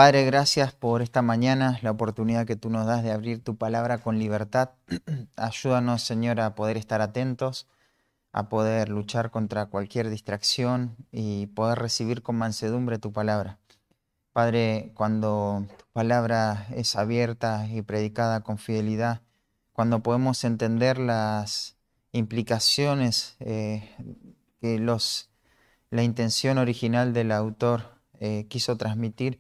Padre, gracias por esta mañana, la oportunidad que tú nos das de abrir tu palabra con libertad. Ayúdanos, Señor, a poder estar atentos, a poder luchar contra cualquier distracción y poder recibir con mansedumbre tu palabra. Padre, cuando tu palabra es abierta y predicada con fidelidad, cuando podemos entender las implicaciones que la intención original del autor quiso transmitir,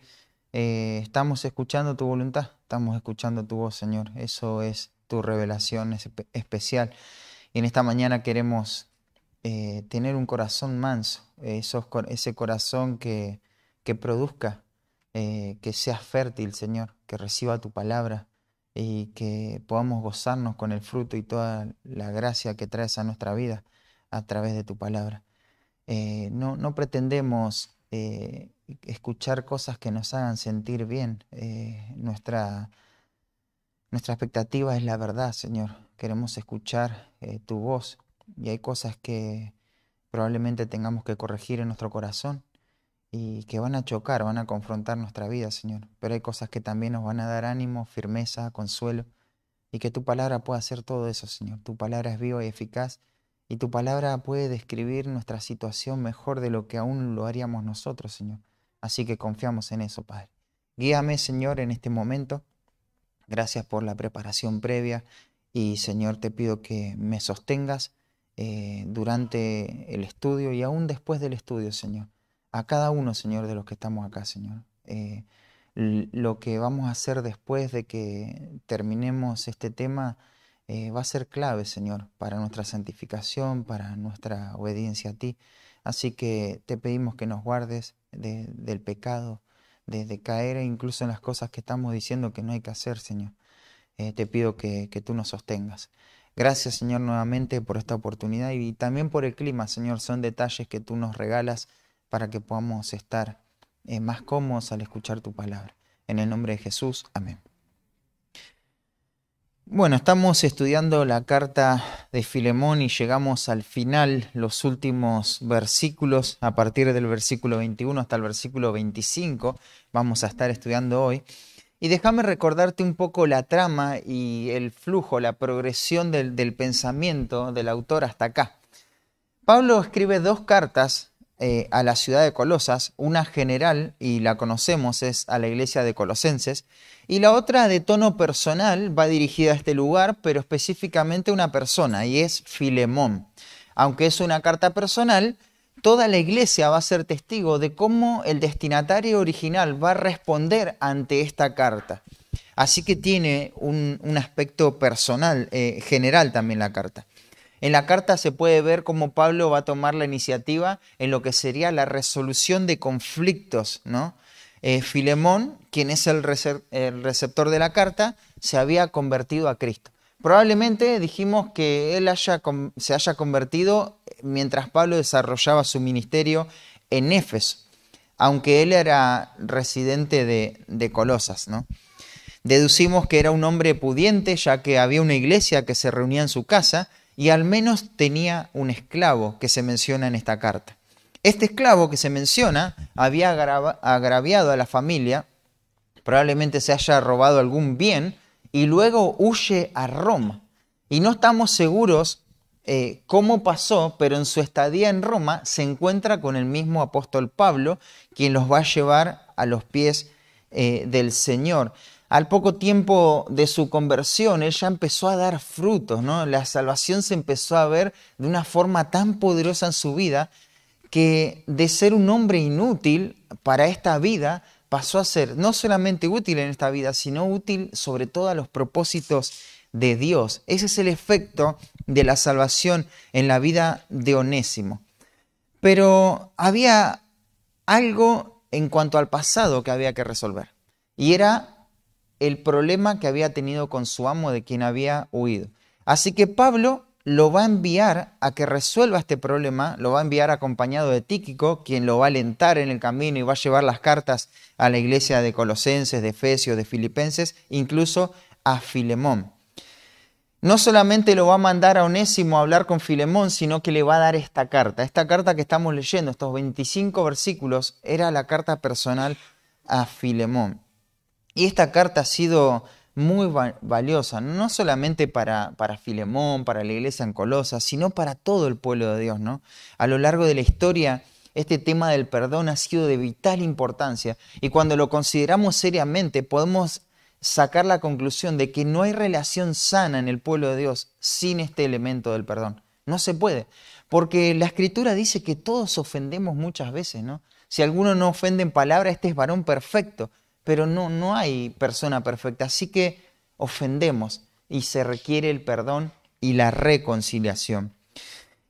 estamos escuchando tu voluntad, estamos escuchando tu voz, Señor. Eso es tu revelación especial. Y en esta mañana queremos tener un corazón manso, ese corazón que produzca, que sea fértil, Señor, que reciba tu palabra y que podamos gozarnos con el fruto y toda la gracia que traes a nuestra vida a través de tu palabra. No pretendemos escuchar cosas que nos hagan sentir bien. Nuestra expectativa es la verdad, Señor. Queremos escuchar tu voz y hay cosas que probablemente tengamos que corregir en nuestro corazón y que van a chocar, van a confrontar nuestra vida, Señor. Pero hay cosas que también nos van a dar ánimo, firmeza, consuelo y que tu palabra pueda hacer todo eso, Señor. Tu palabra es viva y eficaz. Y tu palabra puede describir nuestra situación mejor de lo que aún lo haríamos nosotros, Señor. Así que confiamos en eso, Padre. Guíame, Señor, en este momento. Gracias por la preparación previa. Y, Señor, te pido que me sostengas durante el estudio y aún después del estudio, Señor. A cada uno, Señor, de los que estamos acá, Señor. Lo que vamos a hacer después de que terminemos este tema va a ser clave, Señor, para nuestra santificación, para nuestra obediencia a ti. Así que te pedimos que nos guardes del pecado, de caer incluso en las cosas que estamos diciendo que no hay que hacer, Señor. Te pido que tú nos sostengas. Gracias, Señor, nuevamente por esta oportunidad y también por el clima, Señor. Son detalles que tú nos regalas para que podamos estar más cómodos al escuchar tu palabra. En el nombre de Jesús, amén. Bueno, estamos estudiando la carta de Filemón y llegamos al final, los últimos versículos, a partir del versículo 21 hasta el versículo 25, vamos a estar estudiando hoy. Y déjame recordarte un poco la trama y el flujo, la progresión del pensamiento del autor hasta acá. Pablo escribe dos cartas a la ciudad de Colosas, una general, y la conocemos, es a la iglesia de Colosenses, y la otra de tono personal, va dirigida a este lugar, pero específicamente a una persona, y es Filemón. Aunque es una carta personal, toda la iglesia va a ser testigo de cómo el destinatario original va a responder ante esta carta. Así que tiene un aspecto personal, general también la carta. En la carta se puede ver cómo Pablo va a tomar la iniciativa en lo que sería la resolución de conflictos, ¿no? Filemón, quien es el receptor de la carta, se había convertido a Cristo. Probablemente dijimos que él se haya convertido mientras Pablo desarrollaba su ministerio en Éfeso, aunque él era residente de Colosas, ¿no? Deducimos que era un hombre pudiente, ya que había una iglesia que se reunía en su casa y al menos tenía un esclavo que se menciona en esta carta. Este esclavo que se menciona había agraviado a la familia, probablemente se haya robado algún bien y luego huye a Roma. Y no estamos seguros cómo pasó, pero en su estadía en Roma se encuentra con el mismo apóstol Pablo, quien los va a llevar a los pies del Señor. Al poco tiempo de su conversión, él ya empezó a dar frutos, ¿no? La salvación se empezó a ver de una forma tan poderosa en su vida que de ser un hombre inútil para esta vida pasó a ser no solamente útil en esta vida, sino útil sobre todo a los propósitos de Dios. Ese es el efecto de la salvación en la vida de Onésimo. Pero había algo en cuanto al pasado que había que resolver, y era el problema que había tenido con su amo de quien había huido. Así que Pablo lo va a enviar a que resuelva este problema, lo va a enviar acompañado de Tíquico, quien lo va a alentar en el camino y va a llevar las cartas a la iglesia de Colosenses, de Efesios, de Filipenses, incluso a Filemón. No solamente lo va a mandar a Onésimo a hablar con Filemón, sino que le va a dar esta carta. Esta carta que estamos leyendo, estos 25 versículos, era la carta personal a Filemón. Y esta carta ha sido muy valiosa, no solamente para Filemón, para la iglesia en Colosas, sino para todo el pueblo de Dios, ¿no? A lo largo de la historia, este tema del perdón ha sido de vital importancia y cuando lo consideramos seriamente podemos sacar la conclusión de que no hay relación sana en el pueblo de Dios sin este elemento del perdón. No se puede, porque la Escritura dice que todos ofendemos muchas veces, ¿no? Si alguno no ofende en palabra, este es varón perfecto, pero no hay persona perfecta, así que ofendemos y se requiere el perdón y la reconciliación.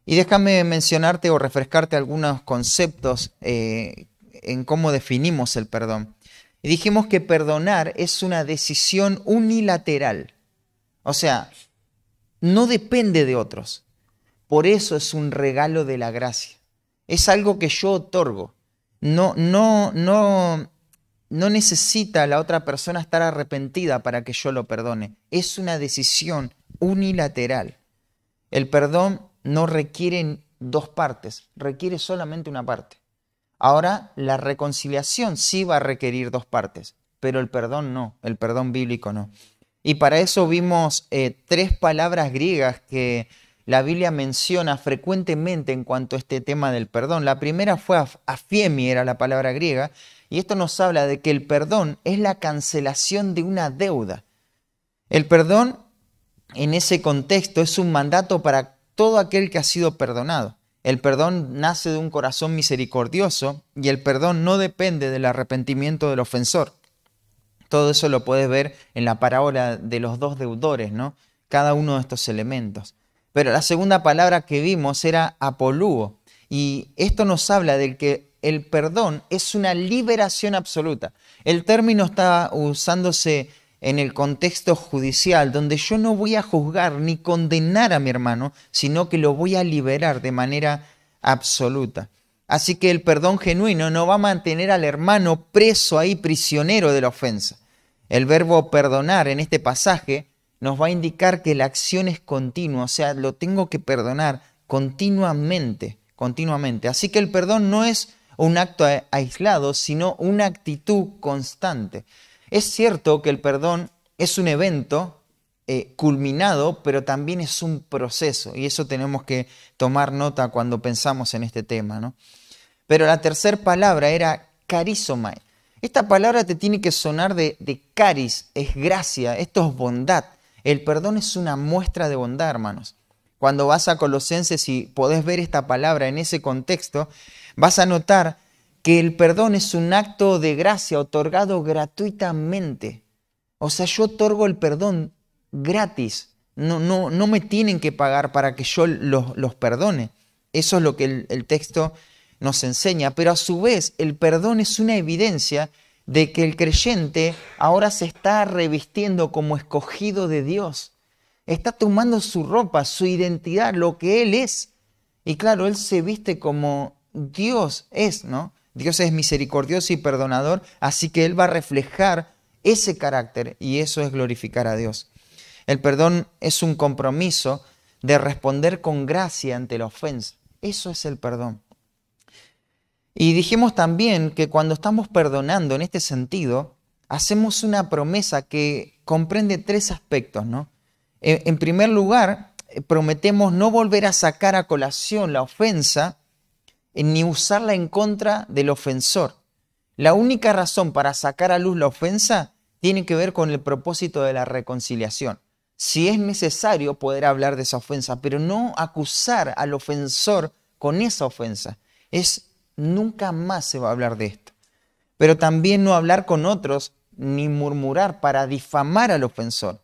Y déjame mencionarte o refrescarte algunos conceptos en cómo definimos el perdón. Y dijimos que perdonar es una decisión unilateral, o sea, no depende de otros. Por eso es un regalo de la gracia. Es algo que yo otorgo. No necesita la otra persona estar arrepentida para que yo lo perdone. Es una decisión unilateral. El perdón no requiere dos partes, requiere solamente una parte. Ahora, la reconciliación sí va a requerir dos partes, pero el perdón no, el perdón bíblico no. Y para eso vimos tres palabras griegas que la Biblia menciona frecuentemente en cuanto a este tema del perdón. La primera fue afiemi, era la palabra griega, y esto nos habla de que el perdón es la cancelación de una deuda. El perdón, en ese contexto, es un mandato para todo aquel que ha sido perdonado. El perdón nace de un corazón misericordioso y el perdón no depende del arrepentimiento del ofensor. Todo eso lo puedes ver en la parábola de los dos deudores, ¿no? Cada uno de estos elementos. Pero la segunda palabra que vimos era apolúo. Y esto nos habla de que el perdón es una liberación absoluta. El término está usándose en el contexto judicial, donde yo no voy a juzgar ni condenar a mi hermano, sino que lo voy a liberar de manera absoluta. Así que el perdón genuino no va a mantener al hermano preso ahí, prisionero de la ofensa. El verbo perdonar en este pasaje nos va a indicar que la acción es continua, o sea, lo tengo que perdonar continuamente. Así que el perdón no es un acto aislado, sino una actitud constante. Es cierto que el perdón es un evento culminado, pero también es un proceso, y eso tenemos que tomar nota cuando pensamos en este tema, ¿no? Pero la tercera palabra era carizomai. Esta palabra te tiene que sonar de caris, es gracia, esto es bondad. El perdón es una muestra de bondad, hermanos. Cuando vas a Colosenses y podés ver esta palabra en ese contexto, vas a notar que el perdón es un acto de gracia otorgado gratuitamente. O sea, yo otorgo el perdón gratis. No me tienen que pagar para que yo los perdone. Eso es lo que el texto nos enseña. Pero a su vez, el perdón es una evidencia de que el creyente ahora se está revistiendo como escogido de Dios. Está tomando su ropa, su identidad, lo que Él es. Y claro, Él se viste como Dios es, ¿no? Dios es misericordioso y perdonador, así que Él va a reflejar ese carácter y eso es glorificar a Dios. El perdón es un compromiso de responder con gracia ante la ofensa. Eso es el perdón. Y dijimos también que cuando estamos perdonando en este sentido, hacemos una promesa que comprende tres aspectos, ¿no? En primer lugar, prometemos no volver a sacar a colación la ofensa ni usarla en contra del ofensor. La única razón para sacar a luz la ofensa tiene que ver con el propósito de la reconciliación. Si es necesario poder hablar de esa ofensa, pero no acusar al ofensor con esa ofensa. Nunca más se va a hablar de esto. Pero también no hablar con otros ni murmurar para difamar al ofensor.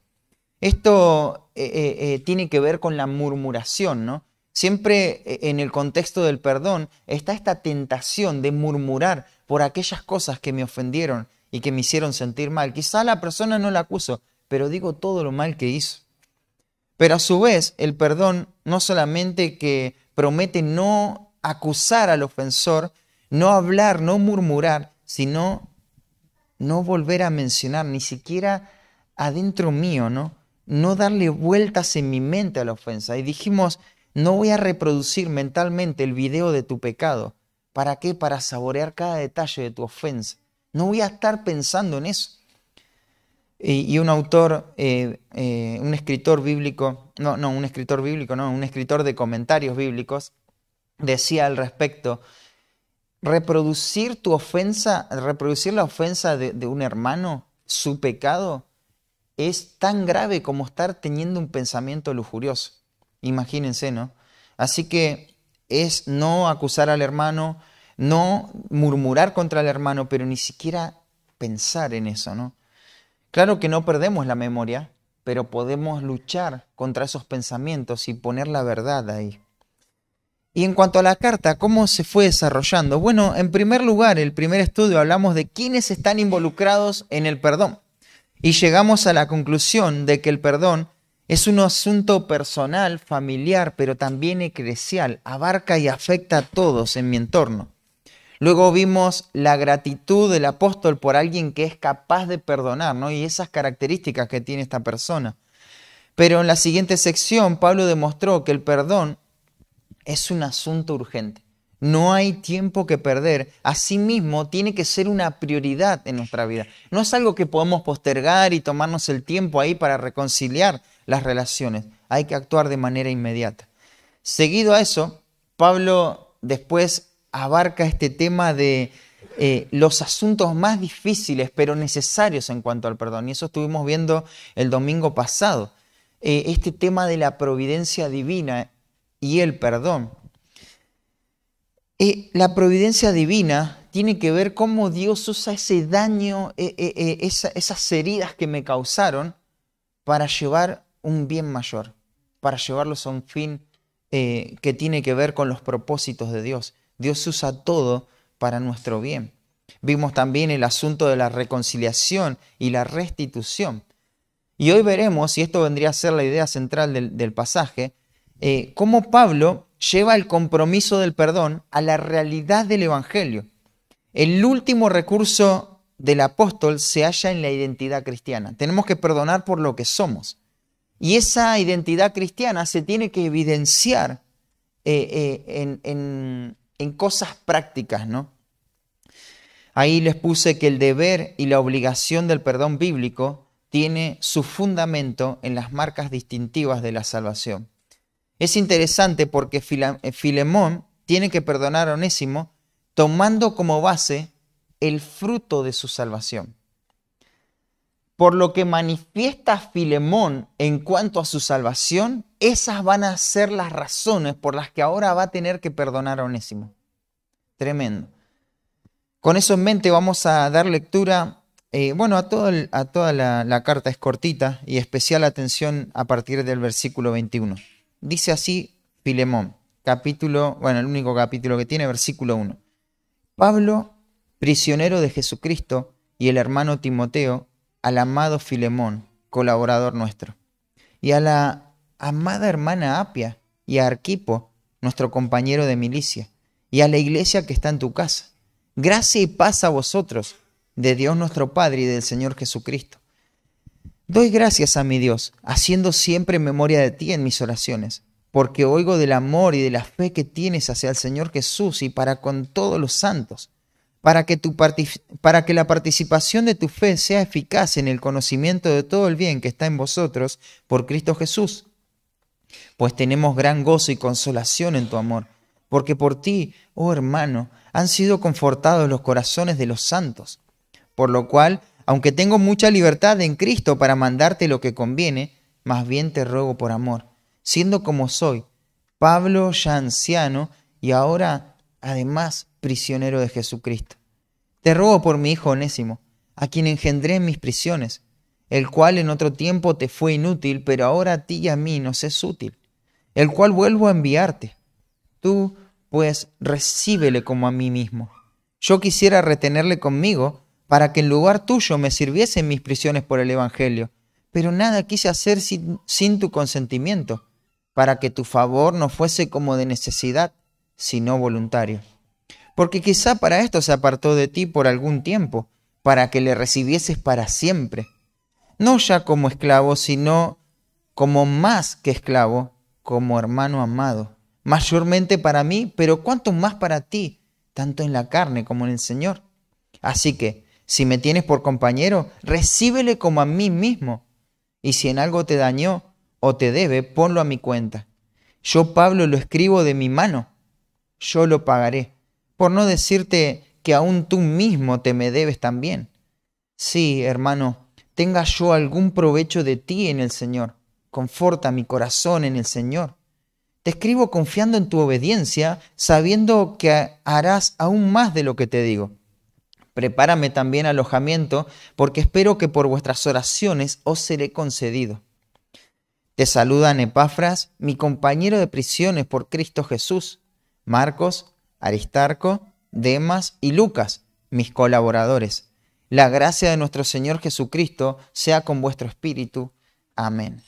Esto tiene que ver con la murmuración, ¿no? Siempre en el contexto del perdón está esta tentación de murmurar por aquellas cosas que me ofendieron y que me hicieron sentir mal. Quizá la persona no la acuso, pero digo todo lo mal que hizo. Pero a su vez, el perdón no solamente que promete no acusar al ofensor, no hablar, no murmurar, sino no volver a mencionar, ni siquiera adentro mío, ¿no? No darle vueltas en mi mente a la ofensa. Y dijimos, no voy a reproducir mentalmente el video de tu pecado. ¿Para qué? Para saborear cada detalle de tu ofensa. No voy a estar pensando en eso. Y un autor, un escritor bíblico, un escritor de comentarios bíblicos, decía al respecto: reproducir la ofensa de un hermano, su pecado, es tan grave como estar teniendo un pensamiento lujurioso. Imagínense, ¿no? Así que es no acusar al hermano, no murmurar contra el hermano, pero ni siquiera pensar en eso, ¿no? Claro que no perdemos la memoria, pero podemos luchar contra esos pensamientos y poner la verdad ahí. Y en cuanto a la carta, ¿cómo se fue desarrollando? Bueno, en primer lugar, el primer estudio hablamos de quiénes están involucrados en el perdón. Y llegamos a la conclusión de que el perdón es un asunto personal, familiar, pero también eclesial. Abarca y afecta a todos en mi entorno. Luego vimos la gratitud del apóstol por alguien que es capaz de perdonar, ¿no? Y esas características que tiene esta persona. Pero en la siguiente sección, Pablo demostró que el perdón es un asunto urgente. No hay tiempo que perder. Asimismo, tiene que ser una prioridad en nuestra vida. No es algo que podemos postergar y tomarnos el tiempo ahí para reconciliar las relaciones. Hay que actuar de manera inmediata. Seguido a eso, Pablo después abarca este tema de los asuntos más difíciles pero necesarios en cuanto al perdón. Y eso estuvimos viendo el domingo pasado. Este tema de la providencia divina y el perdón. La providencia divina tiene que ver cómo Dios usa ese daño, esas heridas que me causaron para llevar un bien mayor, para llevarlos a un fin que tiene que ver con los propósitos de Dios. Dios usa todo para nuestro bien. Vimos también el asunto de la reconciliación y la restitución. Y hoy veremos, y esto vendría a ser la idea central del pasaje, cómo Pablo lleva el compromiso del perdón a la realidad del Evangelio. El último recurso del apóstol se halla en la identidad cristiana. Tenemos que perdonar por lo que somos. Y esa identidad cristiana se tiene que evidenciar en cosas prácticas, ¿no? Ahí les puse que el deber y la obligación del perdón bíblico tiene su fundamento en las marcas distintivas de la salvación. Es interesante porque Filemón tiene que perdonar a Onésimo tomando como base el fruto de su salvación. Por lo que manifiesta Filemón en cuanto a su salvación, esas van a ser las razones por las que ahora va a tener que perdonar a Onésimo. Tremendo. Con eso en mente vamos a dar lectura, a toda la carta. Es cortita y especial atención a partir del versículo 21. Dice así Filemón, el único capítulo que tiene, versículo 1. Pablo, prisionero de Jesucristo, y el hermano Timoteo, al amado Filemón, colaborador nuestro, y a la amada hermana Apia, y a Arquipo, nuestro compañero de milicia, y a la iglesia que está en tu casa. Gracia y paz a vosotros, de Dios nuestro Padre y del Señor Jesucristo. Doy gracias a mi Dios, haciendo siempre memoria de ti en mis oraciones, porque oigo del amor y de la fe que tienes hacia el Señor Jesús y para con todos los santos, para que la participación de tu fe sea eficaz en el conocimiento de todo el bien que está en vosotros por Cristo Jesús. Pues tenemos gran gozo y consolación en tu amor, porque por ti, oh hermano, han sido confortados los corazones de los santos. Por lo cual, aunque tengo mucha libertad en Cristo para mandarte lo que conviene, más bien te ruego por amor, siendo como soy, Pablo ya anciano y ahora además prisionero de Jesucristo. Te ruego por mi hijo Onésimo, a quien engendré en mis prisiones, el cual en otro tiempo te fue inútil, pero ahora a ti y a mí nos es útil, el cual vuelvo a enviarte. Tú, pues, recíbele como a mí mismo. Yo quisiera retenerle conmigo, para que en lugar tuyo me sirviese en mis prisiones por el Evangelio, pero nada quise hacer sin tu consentimiento, para que tu favor no fuese como de necesidad, sino voluntario. Porque quizá para esto se apartó de ti por algún tiempo, para que le recibieses para siempre, no ya como esclavo, sino como más que esclavo, como hermano amado, mayormente para mí, pero cuánto más para ti, tanto en la carne como en el Señor. Así que, Si me tienes por compañero, recíbele como a mí mismo. Y si en algo te dañó o te debe, ponlo a mi cuenta. Yo, Pablo, lo escribo de mi mano. Yo lo pagaré. Por no decirte que aún tú mismo te me debes también. Sí, hermano, tenga yo algún provecho de ti en el Señor. Conforta mi corazón en el Señor. Te escribo confiando en tu obediencia, sabiendo que harás aún más de lo que te digo. Prepárame también alojamiento, porque espero que por vuestras oraciones os seré concedido. Te saludan Epafras, mi compañero de prisiones por Cristo Jesús, Marcos, Aristarco, Demas y Lucas, mis colaboradores. La gracia de nuestro Señor Jesucristo sea con vuestro espíritu. Amén.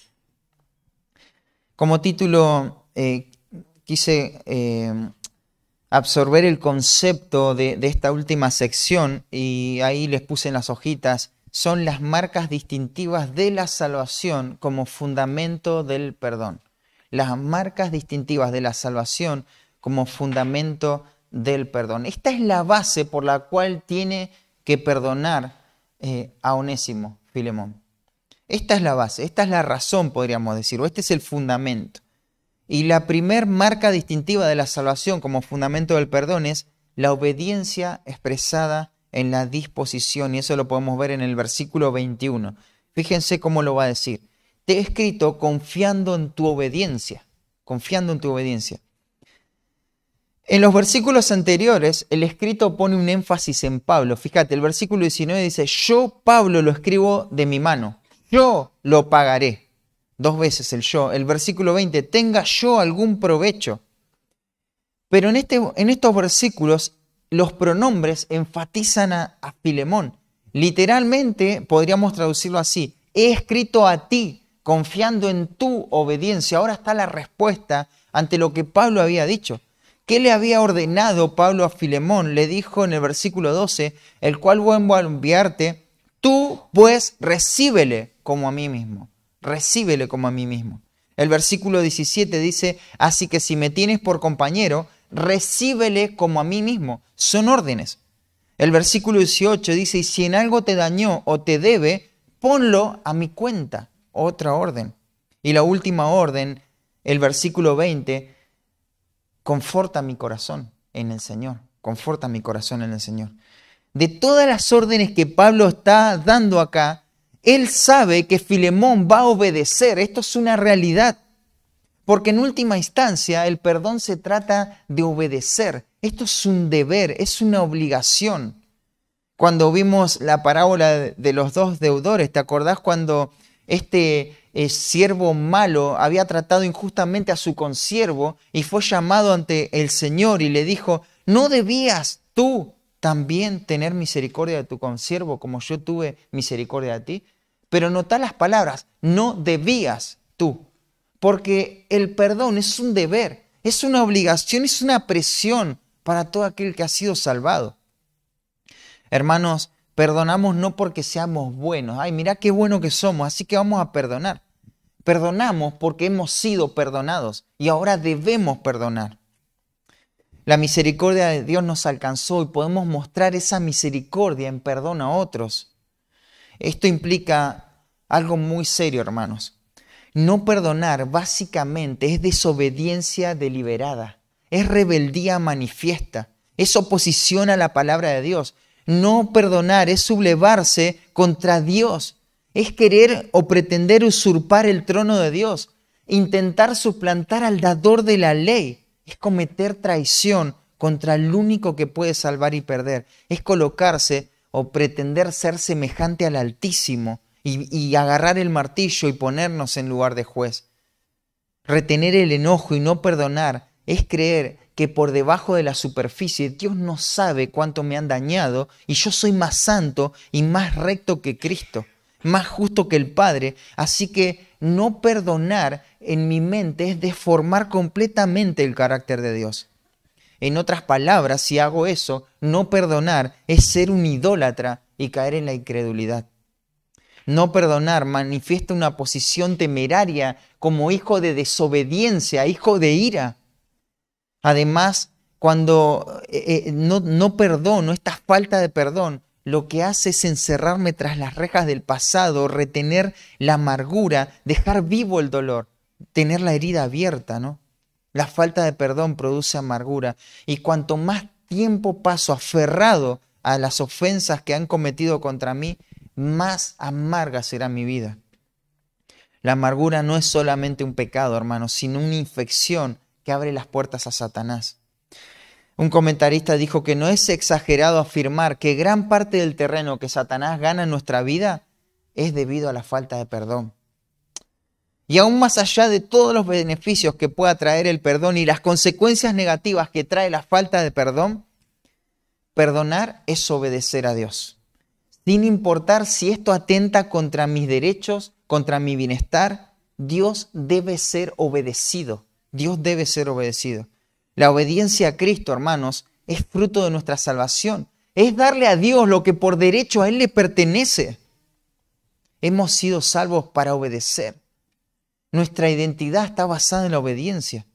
Como título quise absorber el concepto de esta última sección y ahí les puse en las hojitas, son las marcas distintivas de la salvación como fundamento del perdón. Las marcas distintivas de la salvación como fundamento del perdón. Esta es la base por la cual tiene que perdonar a Onésimo, Filemón. Esta es la base, esta es la razón, podríamos decir, o este es el fundamento. Y la primer marca distintiva de la salvación como fundamento del perdón es la obediencia expresada en la disposición, y eso lo podemos ver en el versículo 21. Fíjense cómo lo va a decir. Te he escrito confiando en tu obediencia, confiando en tu obediencia. En los versículos anteriores, el escrito pone un énfasis en Pablo. Fíjate, el versículo 19 dice, yo, Pablo, lo escribo de mi mano. Yo lo pagaré. 2 veces el yo. El versículo 20, tenga yo algún provecho. Pero en estos versículos, los pronombres enfatizan a Filemón. Literalmente, podríamos traducirlo así. He escrito a ti, confiando en tu obediencia. Ahora está la respuesta ante lo que Pablo había dicho. ¿Qué le había ordenado Pablo a Filemón? Le dijo en el versículo 12, el cual vuelvo a enviarte, tú pues recíbele como a mí mismo. Recíbele como a mí mismo. El versículo 17 dice, así que si me tienes por compañero, recíbele como a mí mismo. Son órdenes. El versículo 18 dice, y si en algo te dañó o te debe, ponlo a mi cuenta. Otra orden. Y la última orden, el versículo 20, conforta mi corazón en el Señor. Conforta mi corazón en el Señor. De todas las órdenes que Pablo está dando acá, él sabe que Filemón va a obedecer. Esto es una realidad. Porque en última instancia el perdón se trata de obedecer. Esto es un deber, es una obligación. Cuando vimos la parábola de los 2 deudores, ¿te acordás cuando este siervo malo había tratado injustamente a su consiervo y fue llamado ante el Señor y le dijo, ¿no debías tú también tener misericordia de tu consiervo como yo tuve misericordia de ti? Pero notá las palabras, no debías tú, porque el perdón es un deber, es una obligación, es una presión para todo aquel que ha sido salvado. Hermanos, perdonamos no porque seamos buenos, ay, mirá qué bueno que somos, así que vamos a perdonar. Perdonamos porque hemos sido perdonados y ahora debemos perdonar. La misericordia de Dios nos alcanzó y podemos mostrar esa misericordia en perdón a otros. Esto implica algo muy serio, hermanos. No perdonar básicamente es desobediencia deliberada, es rebeldía manifiesta, es oposición a la palabra de Dios. No perdonar es sublevarse contra Dios, es querer o pretender usurpar el trono de Dios, intentar suplantar al dador de la ley, es cometer traición contra el único que puede salvar y perder, es colocarse o pretender ser semejante al Altísimo y agarrar el martillo y ponernos en lugar de juez. Retener el enojo y no perdonar es creer que por debajo de la superficie Dios no sabe cuánto me han dañado y yo soy más santo y más recto que Cristo, más justo que el Padre. Así que no perdonar en mi mente es deformar completamente el carácter de Dios. En otras palabras, si hago eso, no perdonar es ser un idólatra y caer en la incredulidad. No perdonar manifiesta una posición temeraria como hijo de desobediencia, hijo de ira. Además, cuando no perdono, esta falta de perdón, lo que hace es encerrarme tras las rejas del pasado, retener la amargura, dejar vivo el dolor, tener la herida abierta, ¿no? La falta de perdón produce amargura y cuanto más tiempo paso aferrado a las ofensas que han cometido contra mí, más amarga será mi vida. La amargura no es solamente un pecado, hermanos, sino una infección que abre las puertas a Satanás. Un comentarista dijo que no es exagerado afirmar que gran parte del terreno que Satanás gana en nuestra vida es debido a la falta de perdón. Y aún más allá de todos los beneficios que pueda traer el perdón y las consecuencias negativas que trae la falta de perdón, perdonar es obedecer a Dios. Sin importar si esto atenta contra mis derechos, contra mi bienestar, Dios debe ser obedecido. Dios debe ser obedecido. La obediencia a Cristo, hermanos, es fruto de nuestra salvación. Es darle a Dios lo que por derecho a Él le pertenece. Hemos sido salvos para obedecer. Nuestra identidad está basada en la obediencia.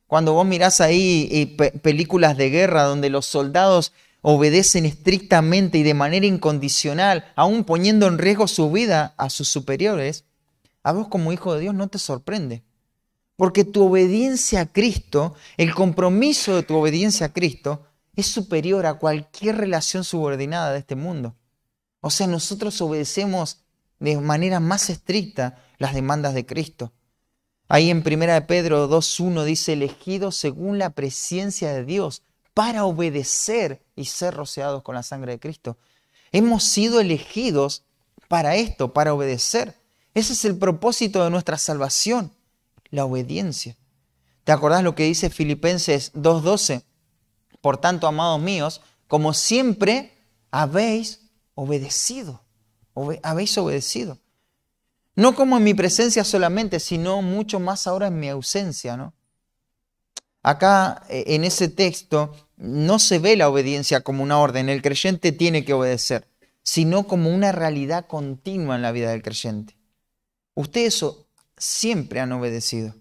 Cuando vos mirás ahí películas de guerra donde los soldados obedecen estrictamente y de manera incondicional, aún poniendo en riesgo su vida a sus superiores, a vos como hijo de Dios no te sorprende. Porque tu obediencia a Cristo, el compromiso de tu obediencia a Cristo, es superior a cualquier relación subordinada de este mundo. O sea, nosotros obedecemos de manera más estricta las demandas de Cristo. Ahí en 1 Pedro 2:1 dice, elegidos según la presencia de Dios para obedecer y ser rociados con la sangre de Cristo. Hemos sido elegidos para esto, para obedecer. Ese es el propósito de nuestra salvación. La obediencia. ¿Te acordás lo que dice Filipenses 2:12? Por tanto, amados míos, como siempre habéis obedecido. Habéis obedecido. No como en mi presencia solamente, sino mucho más ahora en mi ausencia, ¿no? Acá en ese texto no se ve la obediencia como una orden. El creyente tiene que obedecer, sino como una realidad continua en la vida del creyente. Ustedes siempre han obedecido.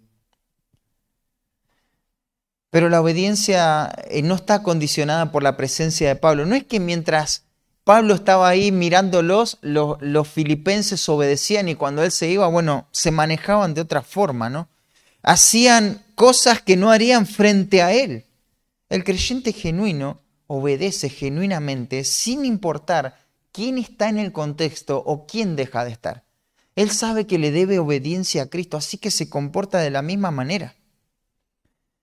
Pero la obediencia no está condicionada por la presencia de Pablo. No es que mientras Pablo estaba ahí mirándolos, los filipenses obedecían y cuando él se iba, bueno, se manejaban de otra forma, ¿no? Hacían cosas que no harían frente a él. El creyente genuino obedece genuinamente sin importar quién está en el contexto o quién deja de estar. Él sabe que le debe obediencia a Cristo, así que se comporta de la misma manera.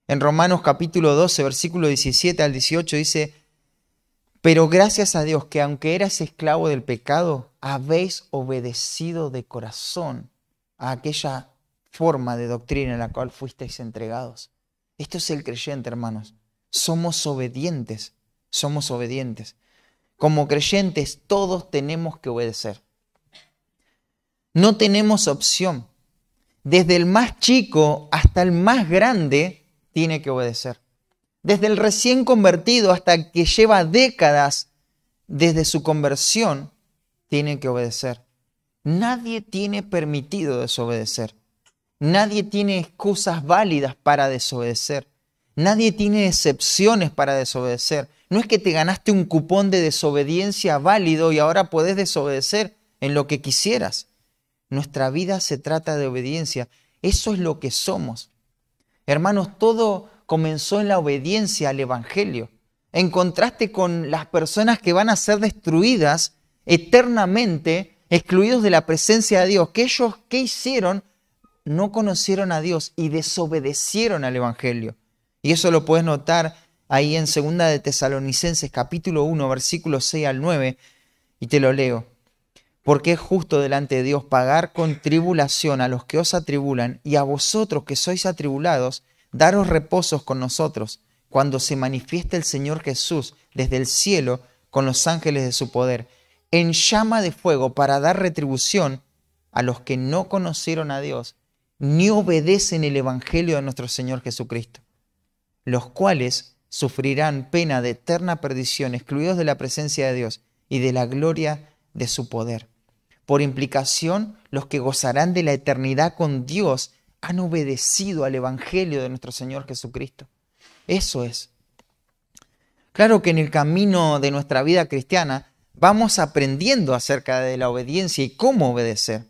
En Romanos capítulo 12, versículo 17 al 18 dice, pero gracias a Dios que aunque eras esclavo del pecado, habéis obedecido de corazón a aquella forma de doctrina en la cual fuisteis entregados. Esto es el creyente, hermanos. Somos obedientes, somos obedientes. Como creyentes todos tenemos que obedecer. No tenemos opción. Desde el más chico hasta el más grande tiene que obedecer. Desde el recién convertido hasta el que lleva décadas desde su conversión, tiene que obedecer. Nadie tiene permitido desobedecer. Nadie tiene excusas válidas para desobedecer. Nadie tiene excepciones para desobedecer. No es que te ganaste un cupón de desobediencia válido y ahora podés desobedecer en lo que quisieras. Nuestra vida se trata de obediencia. Eso es lo que somos. Hermanos, todo comenzó en la obediencia al Evangelio. En contraste con las personas que van a ser destruidas eternamente, excluidos de la presencia de Dios, que ellos, ¿qué hicieron? No conocieron a Dios y desobedecieron al Evangelio. Y eso lo puedes notar ahí en 2 de Tesalonicenses capítulo 1, versículos 6 al 9, y te lo leo. Porque es justo delante de Dios pagar con tribulación a los que os atribulan, y a vosotros que sois atribulados, daros reposos con nosotros, cuando se manifieste el Señor Jesús desde el cielo con los ángeles de su poder, en llama de fuego para dar retribución a los que no conocieron a Dios, ni obedecen el Evangelio de nuestro Señor Jesucristo, los cuales sufrirán pena de eterna perdición, excluidos de la presencia de Dios y de la gloria de su poder. Por implicación, los que gozarán de la eternidad con Dios han obedecido al Evangelio de nuestro Señor Jesucristo. Eso es. Claro que en el camino de nuestra vida cristiana vamos aprendiendo acerca de la obediencia y cómo obedecer.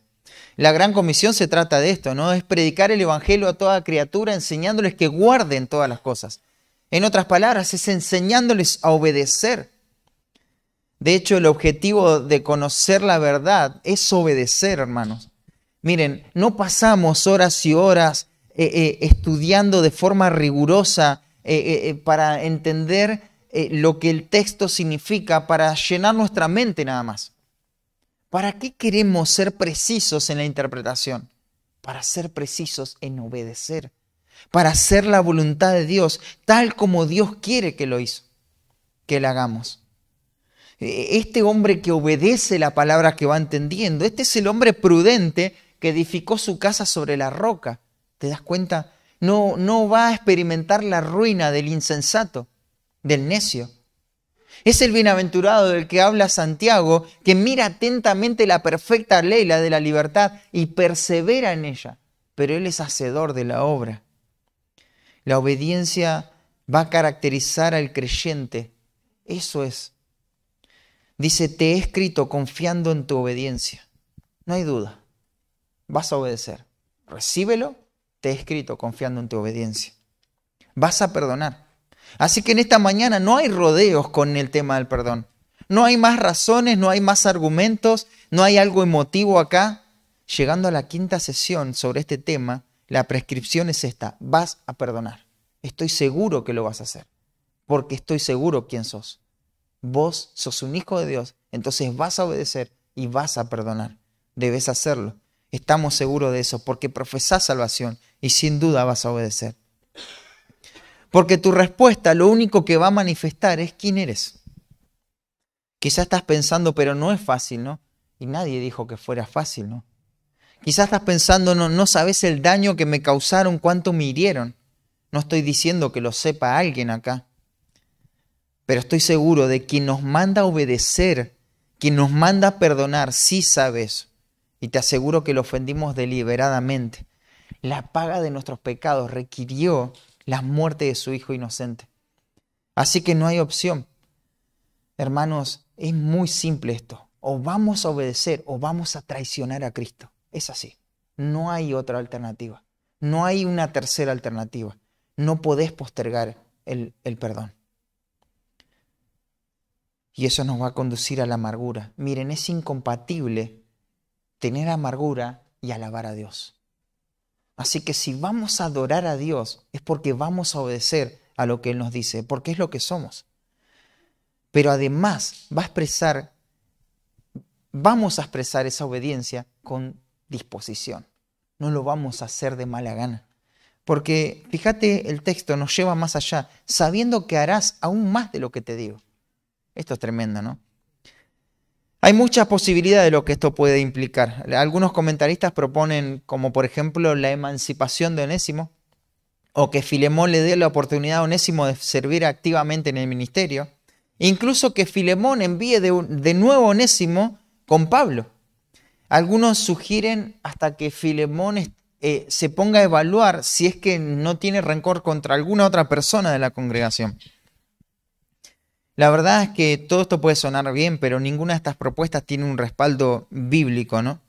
La gran comisión se trata de esto, ¿no? Es predicar el evangelio a toda criatura, enseñándoles que guarden todas las cosas. En otras palabras, es enseñándoles a obedecer. De hecho, el objetivo de conocer la verdad es obedecer, hermanos. Miren, no pasamos horas y horas estudiando de forma rigurosa para entender lo que el texto significa, para llenar nuestra mente nada más. ¿Para qué queremos ser precisos en la interpretación? Para ser precisos en obedecer, para hacer la voluntad de Dios tal como Dios quiere que lo hizo, que la hagamos. Este hombre que obedece la palabra que va entendiendo, este es el hombre prudente que edificó su casa sobre la roca. ¿Te das cuenta? No va a experimentar la ruina del insensato, del necio. Es el bienaventurado del que habla Santiago, que mira atentamente la perfecta ley, la de la libertad, y persevera en ella. Pero él es hacedor de la obra. La obediencia va a caracterizar al creyente. Eso es. Dice, te he escrito confiando en tu obediencia. No hay duda. Vas a obedecer. Recíbelo, te he escrito confiando en tu obediencia. Vas a perdonar. Así que en esta mañana no hay rodeos con el tema del perdón. No hay más razones, no hay más argumentos, no hay algo emotivo acá. Llegando a la quinta sesión sobre este tema, la prescripción es esta: vas a perdonar. Estoy seguro que lo vas a hacer, porque estoy seguro quién sos. Vos sos un hijo de Dios, entonces vas a obedecer y vas a perdonar. Debes hacerlo. Estamos seguros de eso, porque profesás salvación y sin duda vas a obedecer. Porque tu respuesta lo único que va a manifestar es quién eres. Quizás estás pensando, pero no es fácil, ¿no? Y nadie dijo que fuera fácil, ¿no? Quizás estás pensando, no sabes el daño que me causaron, cuánto me hirieron. No estoy diciendo que lo sepa alguien acá. Pero estoy seguro de quien nos manda a obedecer, quien nos manda a perdonar, sí sabe eso. Y te aseguro que lo ofendimos deliberadamente. La paga de nuestros pecados requirió la muerte de su hijo inocente. Así que no hay opción. Hermanos, es muy simple esto. O vamos a obedecer o vamos a traicionar a Cristo. Es así. No hay otra alternativa. No hay una tercera alternativa. No podés postergar el perdón. Y eso nos va a conducir a la amargura. Miren, es incompatible tener amargura y alabar a Dios. Así que si vamos a adorar a Dios es porque vamos a obedecer a lo que Él nos dice, porque es lo que somos. Pero además vamos a expresar esa obediencia con disposición. No lo vamos a hacer de mala gana. Porque fíjate, el texto nos lleva más allá, sabiendo que harás aún más de lo que te digo. Esto es tremendo, ¿no? Hay muchas posibilidades de lo que esto puede implicar. Algunos comentaristas proponen, como por ejemplo, la emancipación de Onésimo, o que Filemón le dé la oportunidad a Onésimo de servir activamente en el ministerio. Incluso que Filemón envíe de nuevo a Onésimo con Pablo. Algunos sugieren hasta que Filemón se ponga a evaluar si es que no tiene rencor contra alguna otra persona de la congregación. La verdad es que todo esto puede sonar bien, pero ninguna de estas propuestas tiene un respaldo bíblico, ¿no?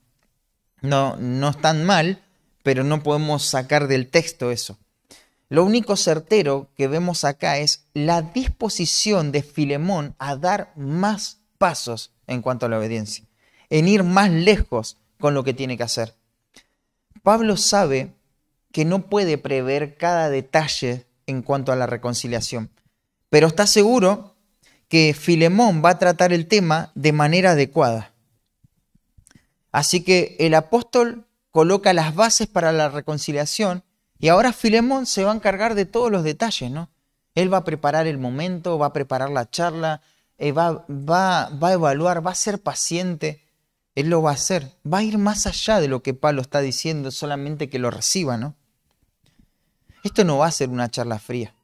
No están mal, pero no podemos sacar del texto eso. Lo único certero que vemos acá es la disposición de Filemón a dar más pasos en cuanto a la obediencia, en ir más lejos con lo que tiene que hacer. Pablo sabe que no puede prever cada detalle en cuanto a la reconciliación, pero está seguro que Filemón va a tratar el tema de manera adecuada. Así que el apóstol coloca las bases para la reconciliación y ahora Filemón se va a encargar de todos los detalles, ¿no? Él va a preparar el momento, va a preparar la charla, va a evaluar, va a ser paciente. Él lo va a hacer, va a ir más allá de lo que Pablo está diciendo, solamente que lo reciba, ¿no? Esto no va a ser una charla fría.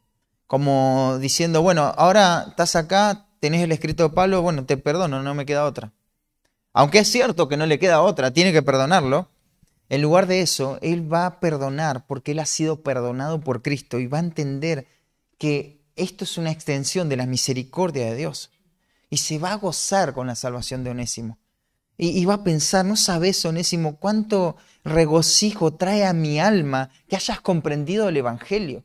Como diciendo, bueno, ahora estás acá, tenés el escrito de Pablo, bueno, te perdono, no me queda otra. Aunque es cierto que no le queda otra, tiene que perdonarlo. En lugar de eso, él va a perdonar porque él ha sido perdonado por Cristo y va a entender que esto es una extensión de la misericordia de Dios. y se va a gozar con la salvación de Onésimo. Y va a pensar, ¿no sabes, Onésimo, cuánto regocijo trae a mi alma que hayas comprendido el Evangelio?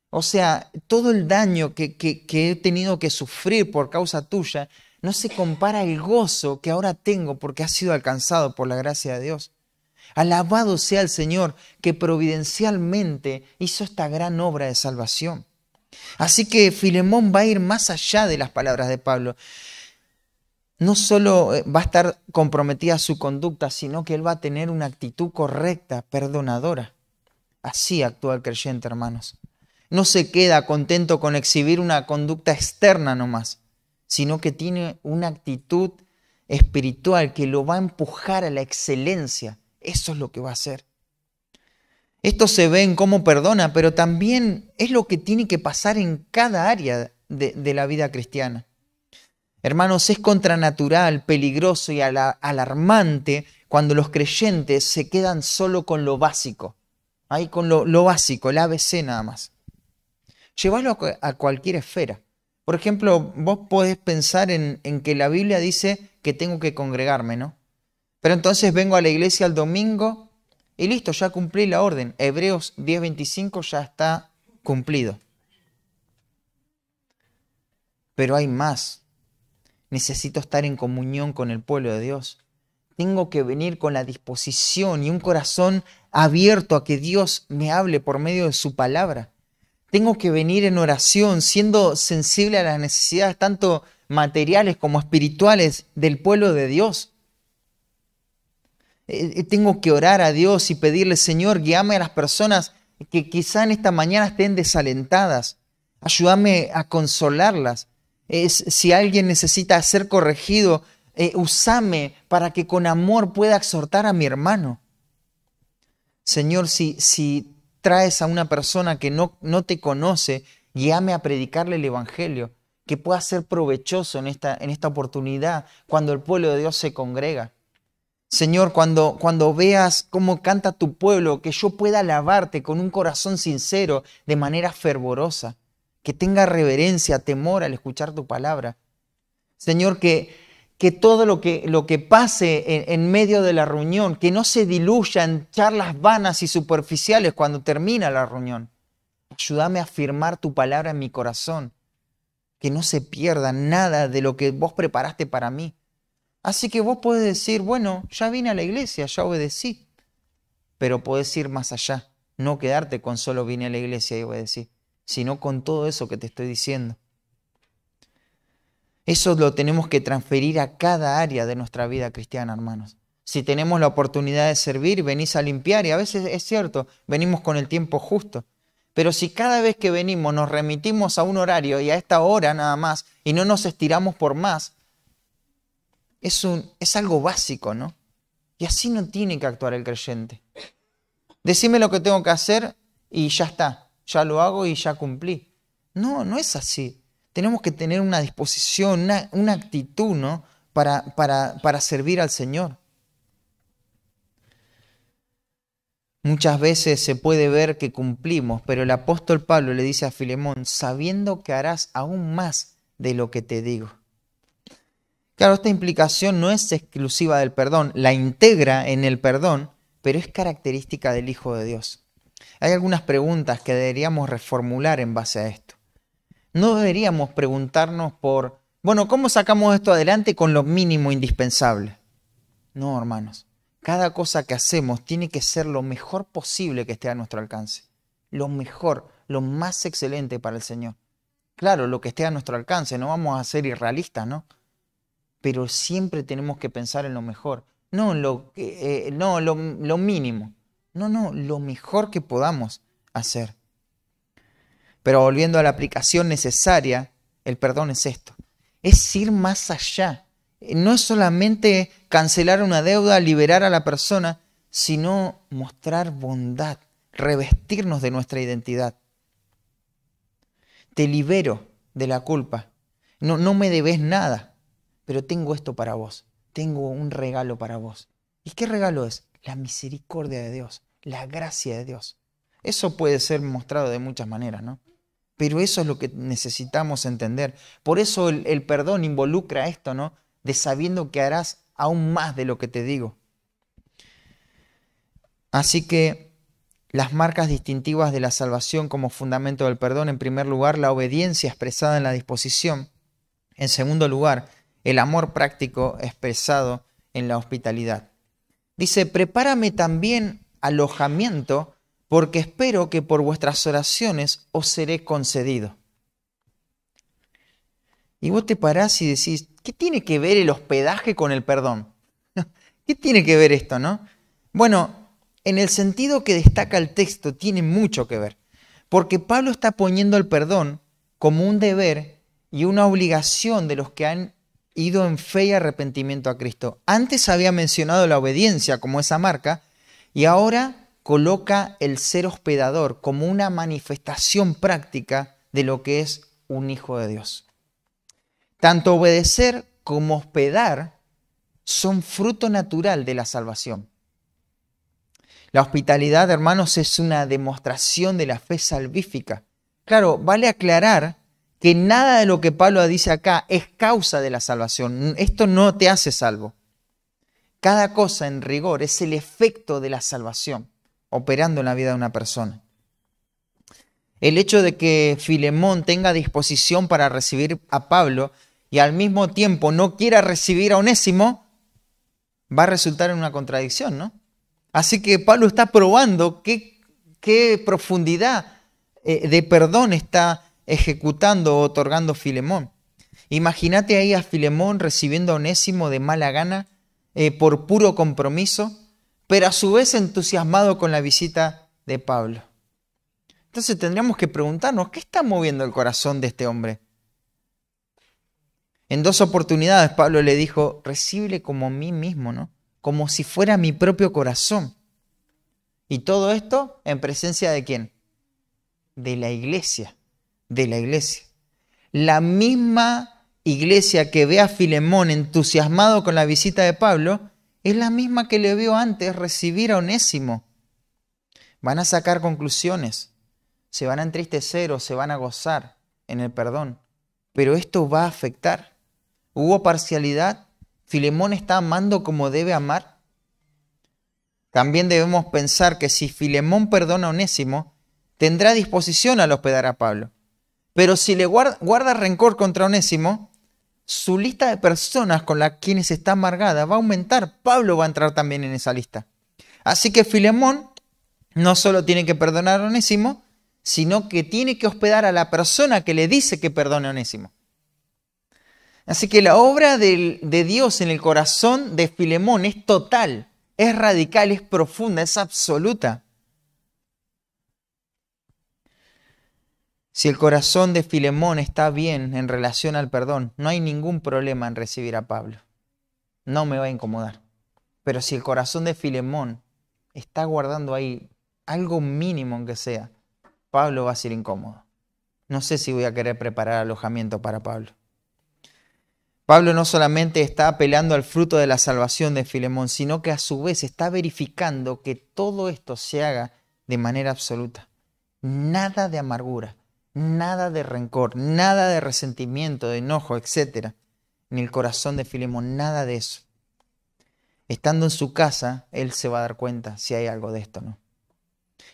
O sea, todo el daño que he tenido que sufrir por causa tuya no se compara al gozo que ahora tengo porque ha sido alcanzado por la gracia de Dios. Alabado sea el Señor que providencialmente hizo esta gran obra de salvación. Así que Filemón va a ir más allá de las palabras de Pablo. No solo va a estar comprometida su conducta, sino que él va a tener una actitud correcta, perdonadora. Así actúa el creyente, hermanos. No se queda contento con exhibir una conducta externa nomás, sino que tiene una actitud espiritual que lo va a empujar a la excelencia. Eso es lo que va a hacer. Esto se ve en cómo perdona, pero también es lo que tiene que pasar en cada área de la vida cristiana. Hermanos, es contranatural, peligroso y alarmante cuando los creyentes se quedan solo con lo básico. Ahí con lo básico, el ABC nada más. Llévalo a cualquier esfera. Por ejemplo, vos podés pensar en que la Biblia dice que tengo que congregarme, ¿no? Pero entonces vengo a la iglesia el domingo y listo, ya cumplí la orden. Hebreos 10:25 ya está cumplido. Pero hay más. Necesito estar en comunión con el pueblo de Dios. Tengo que venir con la disposición y un corazón abierto a que Dios me hable por medio de su palabra. Tengo que venir en oración, siendo sensible a las necesidades tanto materiales como espirituales del pueblo de Dios. Tengo que orar a Dios y pedirle, Señor, guíame a las personas que quizá en esta mañana estén desalentadas. Ayúdame a consolarlas. Si alguien necesita ser corregido, úsame para que con amor pueda exhortar a mi hermano. Señor, si traes a una persona que no te conoce, guíame a predicarle el Evangelio, que pueda ser provechoso en esta oportunidad cuando el pueblo de Dios se congrega. Señor, cuando veas cómo canta tu pueblo, que yo pueda alabarte con un corazón sincero, de manera fervorosa, que tenga reverencia, temor al escuchar tu palabra. Señor, que todo lo que pase en medio de la reunión, que no se diluya en charlas vanas y superficiales cuando termina la reunión. Ayúdame a afirmar tu palabra en mi corazón, que no se pierda nada de lo que vos preparaste para mí. Así que vos podés decir, bueno, ya vine a la iglesia, ya obedecí, pero podés ir más allá, no quedarte con solo vine a la iglesia y obedecí, sino con todo eso que te estoy diciendo. Eso lo tenemos que transferir a cada área de nuestra vida cristiana, hermanos. Si tenemos la oportunidad de servir, venís a limpiar, y a veces es cierto, venimos con el tiempo justo. Pero si cada vez que venimos nos remitimos a un horario y a esta hora nada más, y no nos estiramos por más, es algo básico, ¿no? Y así no tiene que actuar el creyente. Decime lo que tengo que hacer y ya está, ya lo hago y ya cumplí. No es así. Tenemos que tener una disposición, una actitud, ¿no? para servir al Señor. Muchas veces se puede ver que cumplimos, pero el apóstol Pablo le dice a Filemón, sabiendo que harás aún más de lo que te digo. Claro, esta implicación no es exclusiva del perdón, la integra en el perdón, pero es característica del Hijo de Dios. Hay algunas preguntas que deberíamos reformular en base a esto. No deberíamos preguntarnos bueno, ¿cómo sacamos esto adelante con lo mínimo indispensable? No, hermanos. Cada cosa que hacemos tiene que ser lo mejor posible que esté a nuestro alcance. Lo mejor, lo más excelente para el Señor. Claro, lo que esté a nuestro alcance, no vamos a ser irrealistas, ¿no? Pero siempre tenemos que pensar en lo mejor. No en lo mínimo. No, lo mejor que podamos hacer. Pero volviendo a la aplicación necesaria, el perdón es esto. Es ir más allá. No es solamente cancelar una deuda, liberar a la persona, sino mostrar bondad, revestirnos de nuestra identidad. Te libero de la culpa. No me debes nada, pero tengo esto para vos. Tengo un regalo para vos. ¿Y qué regalo es? La misericordia de Dios, la gracia de Dios. Eso puede ser mostrado de muchas maneras, ¿no? Pero eso es lo que necesitamos entender. Por eso el perdón involucra esto, ¿no? De sabiendo que harás aún más de lo que te digo. Así que las marcas distintivas de la salvación como fundamento del perdón, en primer lugar, la obediencia expresada en la disposición. En segundo lugar, el amor práctico expresado en la hospitalidad. Dice, prepárame también alojamiento, porque espero que por vuestras oraciones os seré concedido. Y vos te parás y decís, ¿qué tiene que ver el hospedaje con el perdón? ¿Qué tiene que ver esto, no? Bueno, en el sentido que destaca el texto, tiene mucho que ver. Porque Pablo está poniendo el perdón como un deber y una obligación de los que han ido en fe y arrepentimiento a Cristo. Antes había mencionado la obediencia como esa marca y ahora coloca el ser hospedador como una manifestación práctica de lo que es un hijo de Dios. Tanto obedecer como hospedar son fruto natural de la salvación. La hospitalidad, hermanos, es una demostración de la fe salvífica. Claro, vale aclarar que nada de lo que Pablo dice acá es causa de la salvación. Esto no te hace salvo. Cada cosa en rigor es el efecto de la salvación operando en la vida de una persona. El hecho de que Filemón tenga disposición para recibir a Pablo y al mismo tiempo no quiera recibir a Onésimo, va a resultar en una contradicción, ¿no? Así que Pablo está probando qué profundidad de perdón está ejecutando o otorgando Filemón. Imagínate ahí a Filemón recibiendo a Onésimo de mala gana por puro compromiso, pero a su vez entusiasmado con la visita de Pablo. Entonces tendríamos que preguntarnos, ¿qué está moviendo el corazón de este hombre? En 2 oportunidades Pablo le dijo, recíbele como a mí mismo, ¿no? Como si fuera mi propio corazón. Y todo esto en presencia ¿de quién? De la iglesia, de la iglesia. La misma iglesia que ve a Filemón entusiasmado con la visita de Pablo, es la misma que le vio antes recibir a Onésimo. Van a sacar conclusiones, se van a entristecer o se van a gozar en el perdón, pero esto va a afectar. ¿Hubo parcialidad? ¿Filemón está amando como debe amar? También debemos pensar que si Filemón perdona a Onésimo, tendrá disposición al hospedar a Pablo. Pero si le guarda rencor contra Onésimo, su lista de personas con las quienes está amargada va a aumentar. Pablo va a entrar también en esa lista. Así que Filemón no solo tiene que perdonar a Onésimo, sino que tiene que hospedar a la persona que le dice que perdone a Onésimo. Así que la obra de Dios en el corazón de Filemón es total, es radical, es profunda, es absoluta. Si el corazón de Filemón está bien en relación al perdón, no hay ningún problema en recibir a Pablo. No me va a incomodar. Pero si el corazón de Filemón está guardando ahí algo mínimo aunque sea, Pablo va a ser incómodo. No sé si voy a querer preparar alojamiento para Pablo. Pablo no solamente está apelando al fruto de la salvación de Filemón, sino que a su vez está verificando que todo esto se haga de manera absoluta. Nada de amargura, nada de rencor, nada de resentimiento, de enojo, etc. En el corazón de Filemón, nada de eso. Estando en su casa, él se va a dar cuenta si hay algo de esto, ¿no?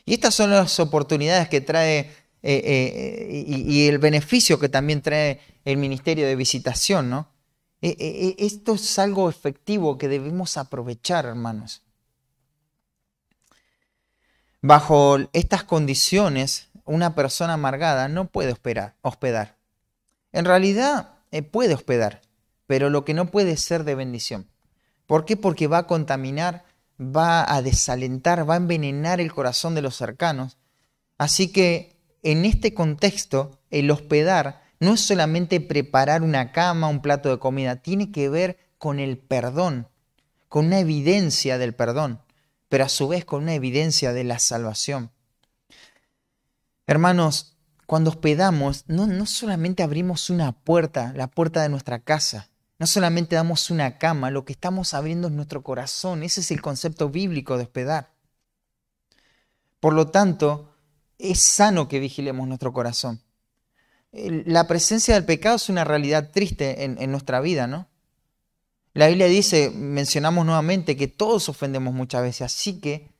Y estas son las oportunidades que trae y el beneficio que también trae el ministerio de visitación, ¿no? Esto es algo efectivo que debemos aprovechar, hermanos. Bajo estas condiciones, una persona amargada no puede hospedar. En realidad puede hospedar, pero lo que no puede es ser de bendición. ¿Por qué? Porque va a contaminar, va a desalentar, va a envenenar el corazón de los cercanos. Así que en este contexto, el hospedar no es solamente preparar una cama, un plato de comida, tiene que ver con el perdón, con una evidencia del perdón, pero a su vez con una evidencia de la salvación. Hermanos, cuando hospedamos, no solamente abrimos una puerta, la puerta de nuestra casa, no solamente damos una cama, lo que estamos abriendo es nuestro corazón. Ese es el concepto bíblico de hospedar. Por lo tanto, es sano que vigilemos nuestro corazón. La presencia del pecado es una realidad triste en nuestra vida, ¿no? La Biblia dice, mencionamos nuevamente, que todos ofendemos muchas veces, así que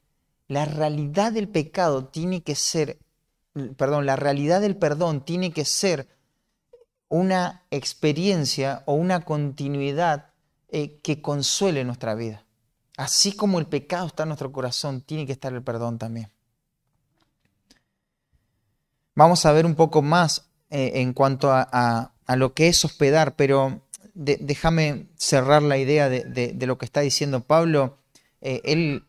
la realidad del pecado tiene que ser, la realidad del perdón tiene que ser una experiencia o una continuidad que consuele nuestra vida. Así como el pecado está en nuestro corazón, tiene que estar el perdón también. Vamos a ver un poco más en cuanto a lo que es hospedar, pero déjame cerrar la idea de lo que está diciendo Pablo. Él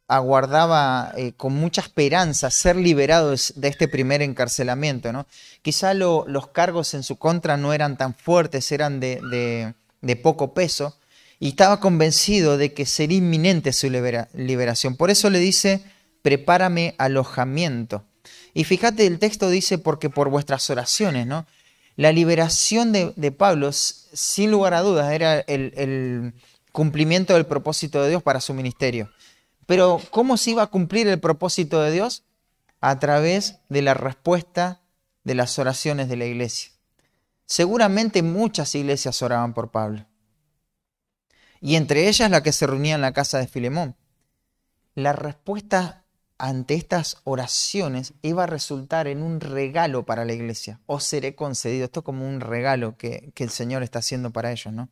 aguardaba con mucha esperanza ser liberado de este primer encarcelamiento, ¿no? Quizá los cargos en su contra no eran tan fuertes, eran de poco peso, y estaba convencido de que sería inminente su liberación. Por eso le dice, prepárame alojamiento. Y fíjate, el texto dice, porque por vuestras oraciones, ¿no? La liberación de Pablo, sin lugar a dudas, era el cumplimiento del propósito de Dios para su ministerio. Pero ¿cómo se iba a cumplir el propósito de Dios? A través de la respuesta de las oraciones de la iglesia. Seguramente muchas iglesias oraban por Pablo. Y entre ellas la que se reunía en la casa de Filemón. La respuesta ante estas oraciones iba a resultar en un regalo para la iglesia. Os seré concedido. Esto es como un regalo que el Señor está haciendo para ellos, ¿no?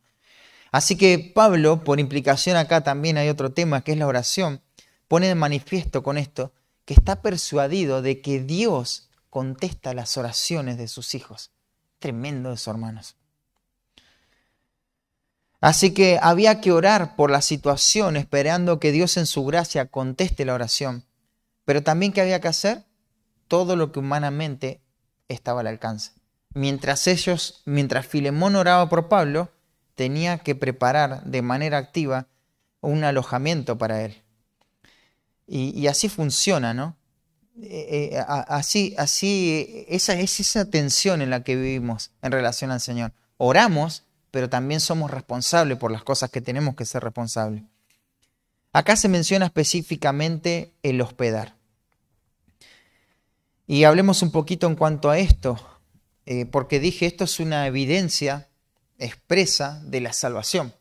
Así que Pablo, por implicación acá también hay otro tema que es la oración, pone de manifiesto con esto que está persuadido de que Dios contesta las oraciones de sus hijos. Tremendo eso, hermanos. Así que había que orar por la situación, esperando que Dios en su gracia conteste la oración. Pero también, ¿qué había que hacer? Todo lo que humanamente estaba al alcance. Mientras Filemón oraba por Pablo, tenía que preparar de manera activa un alojamiento para él. Y así funciona, ¿no? Esa es esa tensión en la que vivimos en relación al Señor. Oramos, pero también somos responsables por las cosas que tenemos que ser responsables. Acá se menciona específicamente el hospedar. Y hablemos un poquito en cuanto a esto, porque dije, esto es una evidencia expresa de la salvación.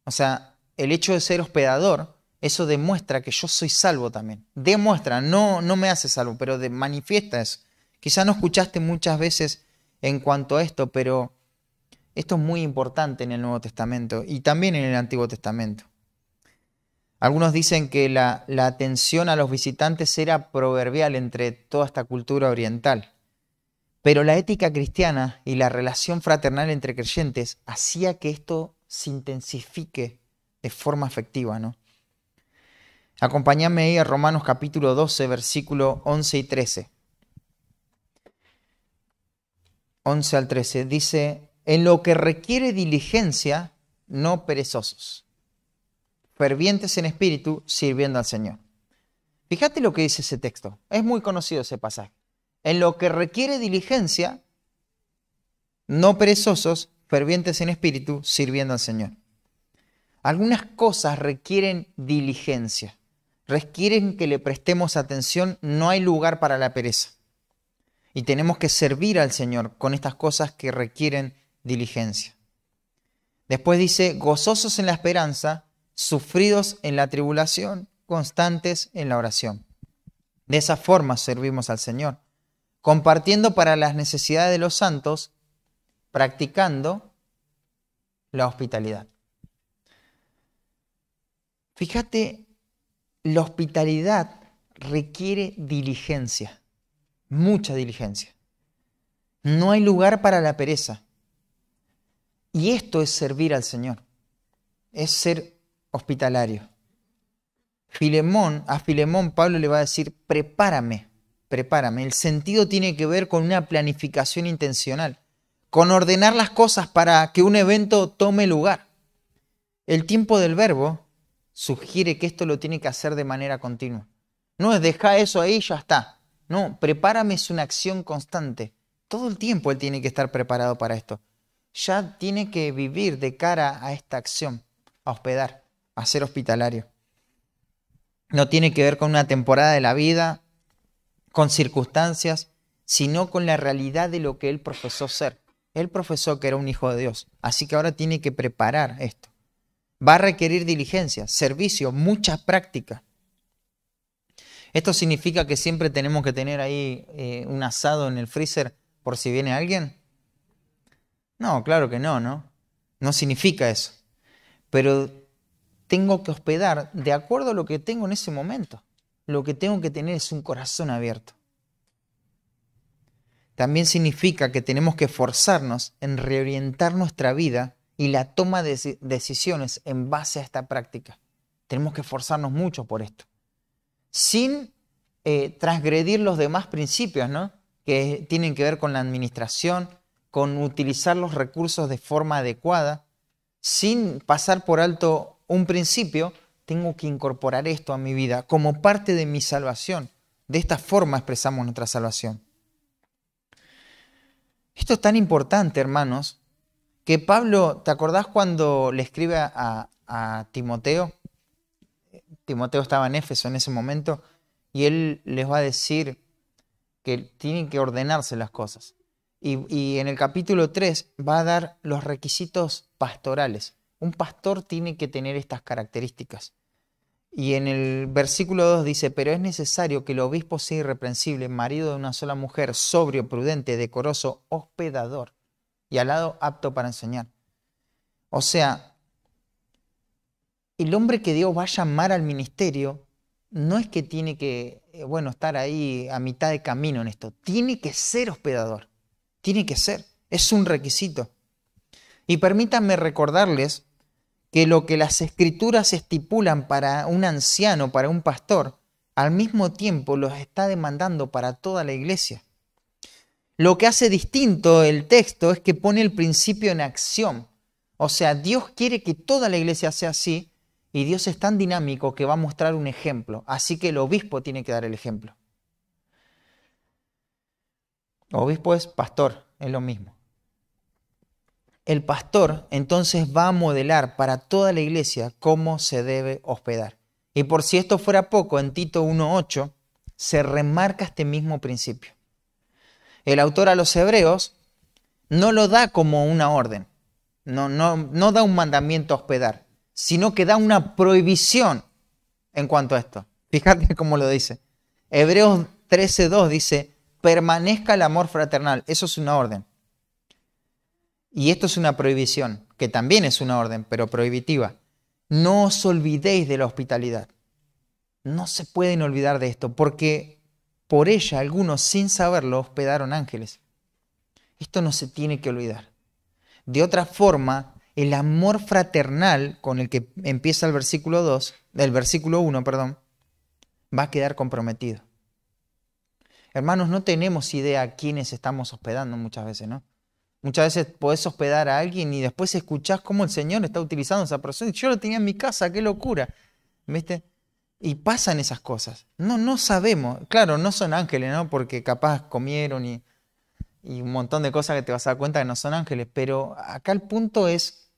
O sea, el hecho de ser hospedador, eso demuestra que yo soy salvo también. Demuestra, no me hace salvo, pero manifiesta eso. Quizá no escuchaste muchas veces en cuanto a esto, pero esto es muy importante en el Nuevo Testamento y también en el Antiguo Testamento. Algunos dicen que la atención a los visitantes era proverbial entre toda esta cultura oriental. Pero la ética cristiana y la relación fraternal entre creyentes hacía que esto se intensifique de forma efectiva, ¿no? Acompáñame ahí a Romanos capítulo 12, versículo 11 y 13. 11 al 13 dice, en lo que requiere diligencia, no perezosos, fervientes en espíritu, sirviendo al Señor. Fíjate lo que dice ese texto. Es muy conocido ese pasaje. En lo que requiere diligencia, no perezosos, fervientes en espíritu, sirviendo al Señor. Algunas cosas requieren diligencia, requieren que le prestemos atención, no hay lugar para la pereza. Y tenemos que servir al Señor con estas cosas que requieren diligencia. Después dice, gozosos en la esperanza, sufridos en la tribulación, constantes en la oración. De esa forma servimos al Señor, compartiendo para las necesidades de los santos, practicando la hospitalidad. Fíjate, la hospitalidad requiere diligencia, mucha diligencia. No hay lugar para la pereza. Y esto es servir al Señor, es ser hospitalario. A Filemón Pablo le va a decir, prepárame. El sentido tiene que ver con una planificación intencional, con ordenar las cosas para que un evento tome lugar. El tiempo del verbo sugiere que esto lo tiene que hacer de manera continua. No es dejar eso ahí y ya está. No, prepárame es una acción constante. Todo el tiempo él tiene que estar preparado para esto. Ya tiene que vivir de cara a esta acción, a hospedar, a ser hospitalario. No tiene que ver con una temporada de la vida, con circunstancias, sino con la realidad de lo que él profesó ser. Él profesó que era un hijo de Dios, así que ahora tiene que preparar esto. Va a requerir diligencia, servicio, mucha práctica. ¿Esto significa que siempre tenemos que tener ahí un asado en el freezer por si viene alguien? No, claro que no, ¿no? No significa eso. Pero tengo que hospedar de acuerdo a lo que tengo en ese momento. Lo que tengo que tener es un corazón abierto. También significa que tenemos que esforzarnos en reorientar nuestra vida y la toma de decisiones en base a esta práctica. Tenemos que esforzarnos mucho por esto. Sin transgredir los demás principios, ¿no? Que tienen que ver con la administración, con utilizar los recursos de forma adecuada. Sin pasar por alto un principio, tengo que incorporar esto a mi vida como parte de mi salvación. De esta forma expresamos nuestra salvación. Esto es tan importante, hermanos, que Pablo, ¿te acordás cuando le escribe a Timoteo? Timoteo estaba en Éfeso en ese momento y él les va a decir que tienen que ordenarse las cosas. Y en el capítulo 3 va a dar los requisitos pastorales. Un pastor tiene que tener estas características. Y en el versículo 2 dice, pero es necesario que el obispo sea irreprensible, marido de una sola mujer, sobrio, prudente, decoroso, hospedador y al lado apto para enseñar. O sea, el hombre que Dios va a llamar al ministerio no es que tiene que, estar ahí a mitad de camino en esto. Tiene que ser hospedador. Tiene que ser. Es un requisito. Y permítanme recordarles que lo que las escrituras estipulan para un anciano, para un pastor, al mismo tiempo los está demandando para toda la iglesia. Lo que hace distinto el texto es que pone el principio en acción. O sea, Dios quiere que toda la iglesia sea así y Dios es tan dinámico que va a mostrar un ejemplo. Así que el obispo tiene que dar el ejemplo. Obispo es pastor, es lo mismo. El pastor entonces va a modelar para toda la iglesia cómo se debe hospedar. Y por si esto fuera poco, en Tito 1:8 se remarca este mismo principio. El autor a los hebreos no lo da como una orden, no da un mandamiento a hospedar, sino que da una prohibición en cuanto a esto. Fíjate cómo lo dice. Hebreos 13:2 dice, permanezca el amor fraternal. Eso es una orden. Y esto es una prohibición, que también es una orden, pero prohibitiva. No os olvidéis de la hospitalidad. No se pueden olvidar de esto, porque por ella algunos, sin saberlo, hospedaron ángeles. Esto no se tiene que olvidar. De otra forma, el amor fraternal con el que empieza el versículo 1, va a quedar comprometido. Hermanos, no tenemos idea a quiénes estamos hospedando muchas veces, ¿no? Muchas veces podés hospedar a alguien y después escuchás cómo el Señor está utilizando a esa persona. Yo lo tenía en mi casa, qué locura. ¿Viste? Y pasan esas cosas. No sabemos. Claro, no son ángeles, ¿no? Porque capaz comieron y un montón de cosas que te vas a dar cuenta que no son ángeles. Pero acá el punto es,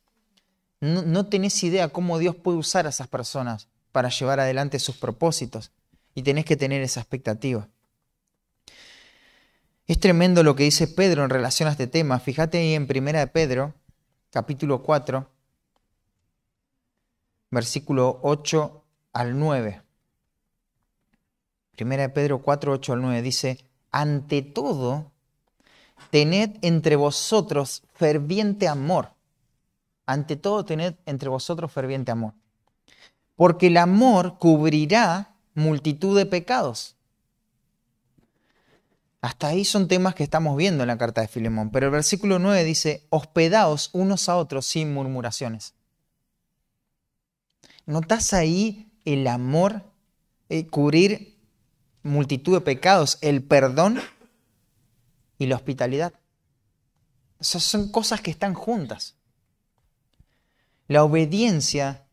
no tenés idea cómo Dios puede usar a esas personas para llevar adelante sus propósitos. Y tenés que tener esa expectativa. Es tremendo lo que dice Pedro en relación a este tema. Fíjate ahí en 1 de Pedro, capítulo 4, versículo 8 al 9. 1 de Pedro 4, 8 al 9 dice, ante todo, tened entre vosotros ferviente amor. Ante todo, tened entre vosotros ferviente amor. Porque el amor cubrirá multitud de pecados. Hasta ahí son temas que estamos viendo en la carta de Filemón. Pero el versículo 9 dice, hospedaos unos a otros sin murmuraciones. ¿Notás ahí el amor, cubrir multitud de pecados, el perdón y la hospitalidad? Esas son cosas que están juntas. La obediencia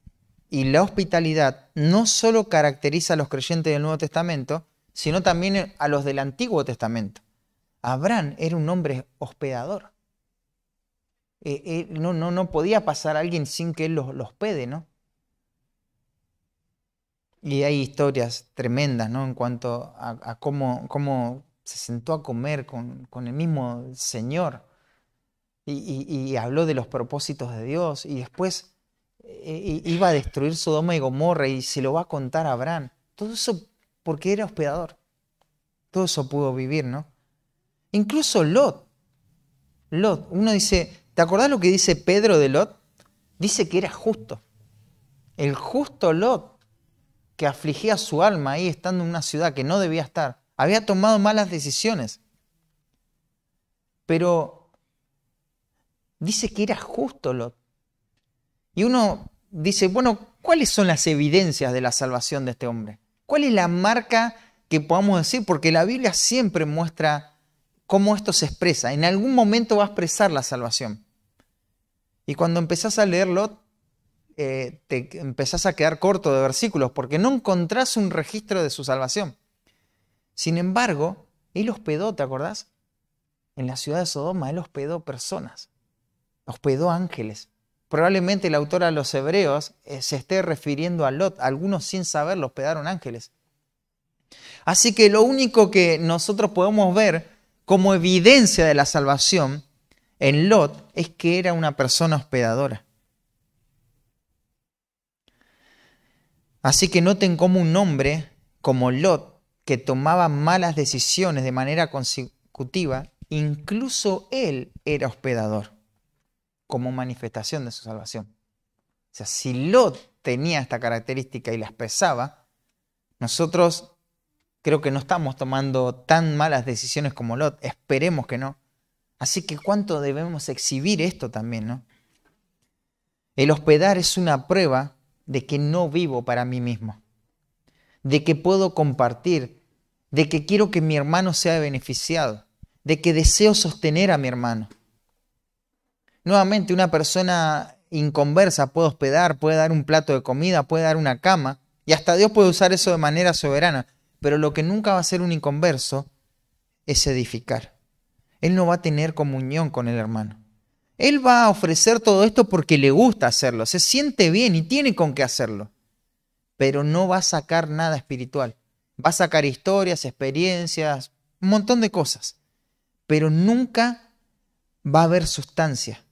y la hospitalidad no solo caracteriza a los creyentes del Nuevo Testamento, sino también a los del Antiguo Testamento. Abraham era un hombre hospedador. No podía pasar a alguien sin que él los hospede, ¿no? Y hay historias tremendas, ¿no? En cuanto a cómo se sentó a comer con el mismo Señor y habló de los propósitos de Dios y después iba a destruir Sodoma y Gomorra y se lo va a contar a Abraham. Todo eso porque era hospedador. Todo eso pudo vivir, ¿no? Incluso Lot. Lot, uno dice, ¿te acordás lo que dice Pedro de Lot? Dice que era justo. El justo Lot, que afligía su alma ahí estando en una ciudad que no debía estar. Había tomado malas decisiones. Pero dice que era justo Lot. Y uno dice, bueno, ¿cuáles son las evidencias de la salvación de este hombre? ¿Cuál es la marca que podamos decir? Porque la Biblia siempre muestra cómo esto se expresa. En algún momento va a expresar la salvación. Y cuando empezás a leer Lot, te empezás a quedar corto de versículos porque no encontrás un registro de su salvación. Sin embargo, él hospedó, ¿te acordás? En la ciudad de Sodoma, él hospedó personas, hospedó ángeles. Probablemente el autor a los Hebreos se esté refiriendo a Lot. Algunos sin saberlo hospedaron ángeles. Así que lo único que nosotros podemos ver como evidencia de la salvación en Lot es que era una persona hospedadora. Así que noten cómo un hombre como Lot, que tomaba malas decisiones de manera consecutiva, incluso él era hospedador, como manifestación de su salvación. O sea, si Lot tenía esta característica y la expresaba, nosotros creo que no estamos tomando tan malas decisiones como Lot, esperemos que no. Así que cuánto debemos exhibir esto también, ¿no? El hospedar es una prueba de que no vivo para mí mismo, de que puedo compartir, de que quiero que mi hermano sea beneficiado, de que deseo sostener a mi hermano. Nuevamente, una persona inconversa puede hospedar, puede dar un plato de comida, puede dar una cama, y hasta Dios puede usar eso de manera soberana, pero lo que nunca va a hacer un inconverso es edificar. Él no va a tener comunión con el hermano. Él va a ofrecer todo esto porque le gusta hacerlo, se siente bien y tiene con qué hacerlo, pero no va a sacar nada espiritual. Va a sacar historias, experiencias, un montón de cosas, pero nunca va a haber sustancia.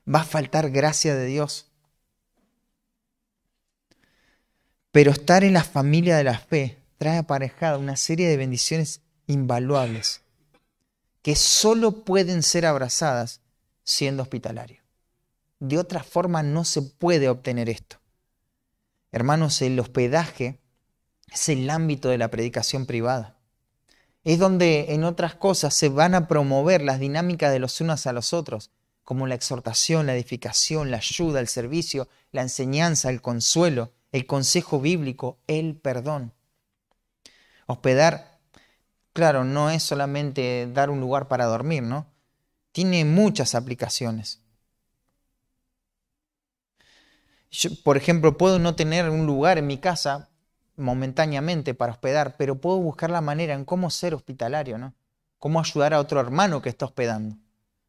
Va a faltar gracia de Dios. Pero estar en la familia de la fe trae aparejada una serie de bendiciones invaluables que solo pueden ser abrazadas siendo hospitalario. De otra forma no se puede obtener esto. Hermanos, el hospedaje es el ámbito de la predicación privada. Es donde en otras cosas se van a promover las dinámicas de los unos a los otros, como la exhortación, la edificación, la ayuda, el servicio, la enseñanza, el consuelo, el consejo bíblico, el perdón. Hospedar, claro, no es solamente dar un lugar para dormir, ¿no? Tiene muchas aplicaciones. Yo, por ejemplo, puedo no tener un lugar en mi casa momentáneamente para hospedar, pero puedo buscar la manera en cómo ser hospitalario, ¿no? Cómo ayudar a otro hermano que está hospedando.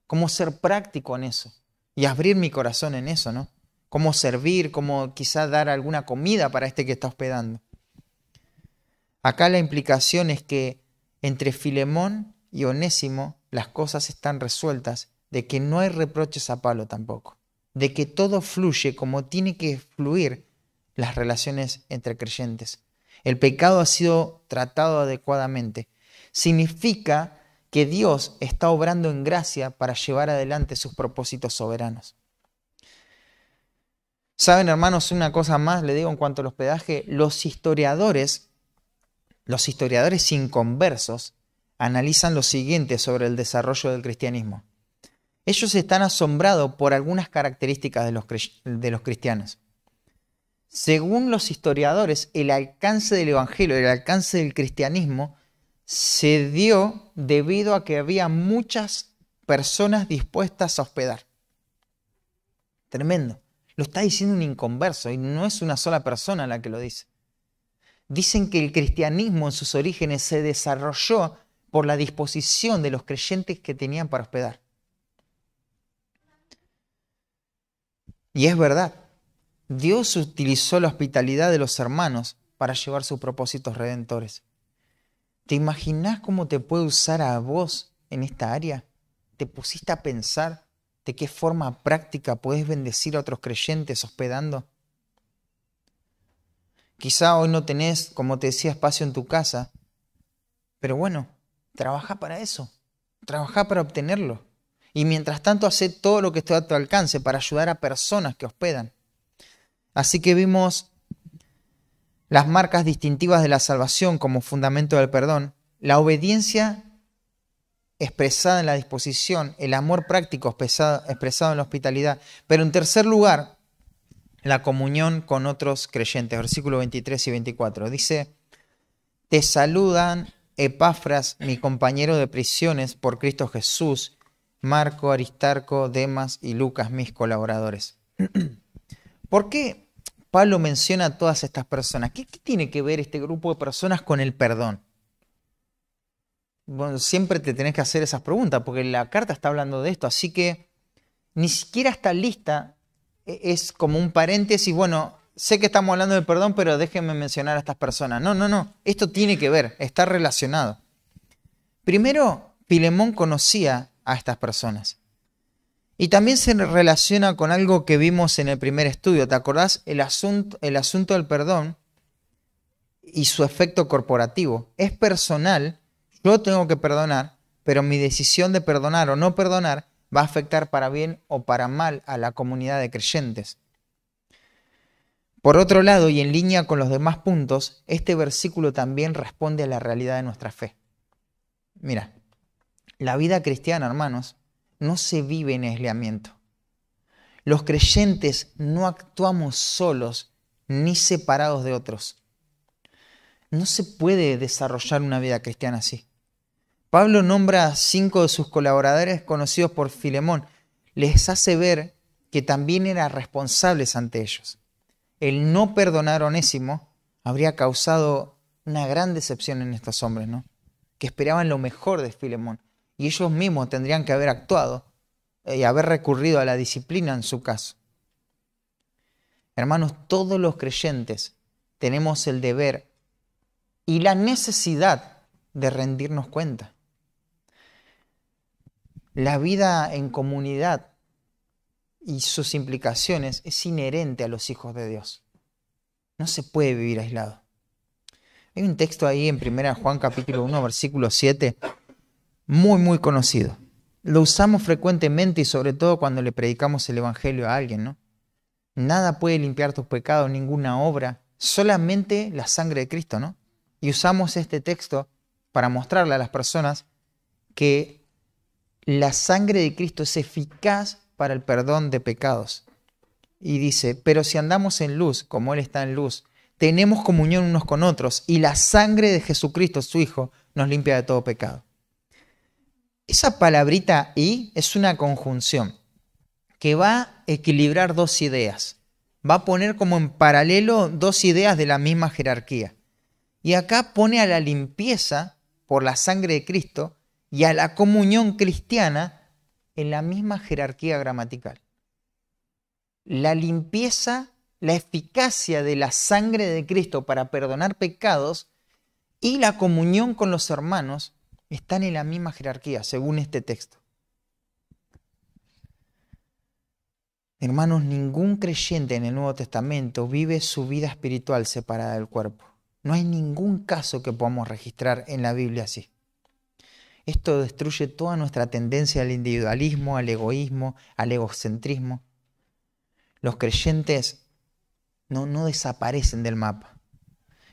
Cómo ser práctico en eso y abrir mi corazón en eso, ¿no? Cómo servir, cómo quizás dar alguna comida para este que está hospedando. Acá la implicación es que entre Filemón y Onésimo las cosas están resueltas, de que no hay reproches a Pablo tampoco, de que todo fluye como tiene que fluir las relaciones entre creyentes. El pecado ha sido tratado adecuadamente. Significa que Dios está obrando en gracia para llevar adelante sus propósitos soberanos. ¿Saben, hermanos, una cosa más le digo en cuanto al hospedaje? Los historiadores inconversos analizan lo siguiente sobre el desarrollo del cristianismo. Ellos están asombrados por algunas características de los cristianos. Según los historiadores, el alcance del evangelio, el alcance del cristianismo se dio debido a que había muchas personas dispuestas a hospedar. Tremendo. Lo está diciendo un inconverso y no es una sola persona la que lo dice. Dicen que el cristianismo en sus orígenes se desarrolló por la disposición de los creyentes que tenían para hospedar. Y es verdad, Dios utilizó la hospitalidad de los hermanos para llevar sus propósitos redentores. ¿Te imaginás cómo te puede usar a vos en esta área? ¿Te pusiste a pensar de qué forma práctica podés bendecir a otros creyentes hospedando? Quizá hoy no tenés, como te decía, espacio en tu casa, pero bueno, trabajá para eso, trabajá para obtenerlo. Y mientras tanto, hacé todo lo que esté a tu alcance para ayudar a personas que hospedan. Así que vimos las marcas distintivas de la salvación como fundamento del perdón, la obediencia expresada en la disposición, el amor práctico expresado en la hospitalidad, pero en tercer lugar, la comunión con otros creyentes. Versículos 23 y 24. Dice, te saludan Epafras, mi compañero de prisiones por Cristo Jesús, Marco, Aristarco, Demas y Lucas, mis colaboradores. ¿Por qué Pablo menciona a todas estas personas? ¿Qué tiene que ver este grupo de personas con el perdón? Bueno, siempre te tenés que hacer esas preguntas porque la carta está hablando de esto, así que ni siquiera esta lista es como un paréntesis, bueno, sé que estamos hablando de perdón, pero déjenme mencionar a estas personas. No, esto tiene que ver, está relacionado. Primero, Filemón conocía a estas personas. Y también se relaciona con algo que vimos en el primer estudio. ¿Te acordás? El asunto del perdón y su efecto corporativo. Es personal, yo tengo que perdonar, pero mi decisión de perdonar o no perdonar va a afectar para bien o para mal a la comunidad de creyentes. Por otro lado, y en línea con los demás puntos, este versículo también responde a la realidad de nuestra fe. Mira, la vida cristiana, hermanos, no se vive en aislamiento. Los creyentes no actuamos solos ni separados de otros. No se puede desarrollar una vida cristiana así. Pablo nombra a 5 de sus colaboradores conocidos por Filemón. Les hace ver que también eran responsables ante ellos. El no perdonar a Onésimo habría causado una gran decepción en estos hombres, ¿no? Que esperaban lo mejor de Filemón. Y ellos mismos tendrían que haber actuado y haber recurrido a la disciplina en su caso. Hermanos, todos los creyentes tenemos el deber y la necesidad de rendirnos cuenta. La vida en comunidad y sus implicaciones es inherente a los hijos de Dios. No se puede vivir aislado. Hay un texto ahí en 1 Juan capítulo 1, versículo 7, muy conocido. Lo usamos frecuentemente y sobre todo cuando le predicamos el evangelio a alguien, ¿no? Nada puede limpiar tus pecados, ninguna obra, solamente la sangre de Cristo, ¿no? Y usamos este texto para mostrarle a las personas que la sangre de Cristo es eficaz para el perdón de pecados. Y dice, pero si andamos en luz, como Él está en luz, tenemos comunión unos con otros y la sangre de Jesucristo, su Hijo, nos limpia de todo pecado. Esa palabrita "y" es una conjunción que va a equilibrar dos ideas. Va a poner como en paralelo dos ideas de la misma jerarquía. Y acá pone a la limpieza por la sangre de Cristo y a la comunión cristiana en la misma jerarquía gramatical. La limpieza, la eficacia de la sangre de Cristo para perdonar pecados y la comunión con los hermanos están en la misma jerarquía, según este texto. Hermanos, ningún creyente en el Nuevo Testamento vive su vida espiritual separada del cuerpo. No hay ningún caso que podamos registrar en la Biblia así. Esto destruye toda nuestra tendencia al individualismo, al egoísmo, al egocentrismo. Los creyentes no desaparecen del mapa.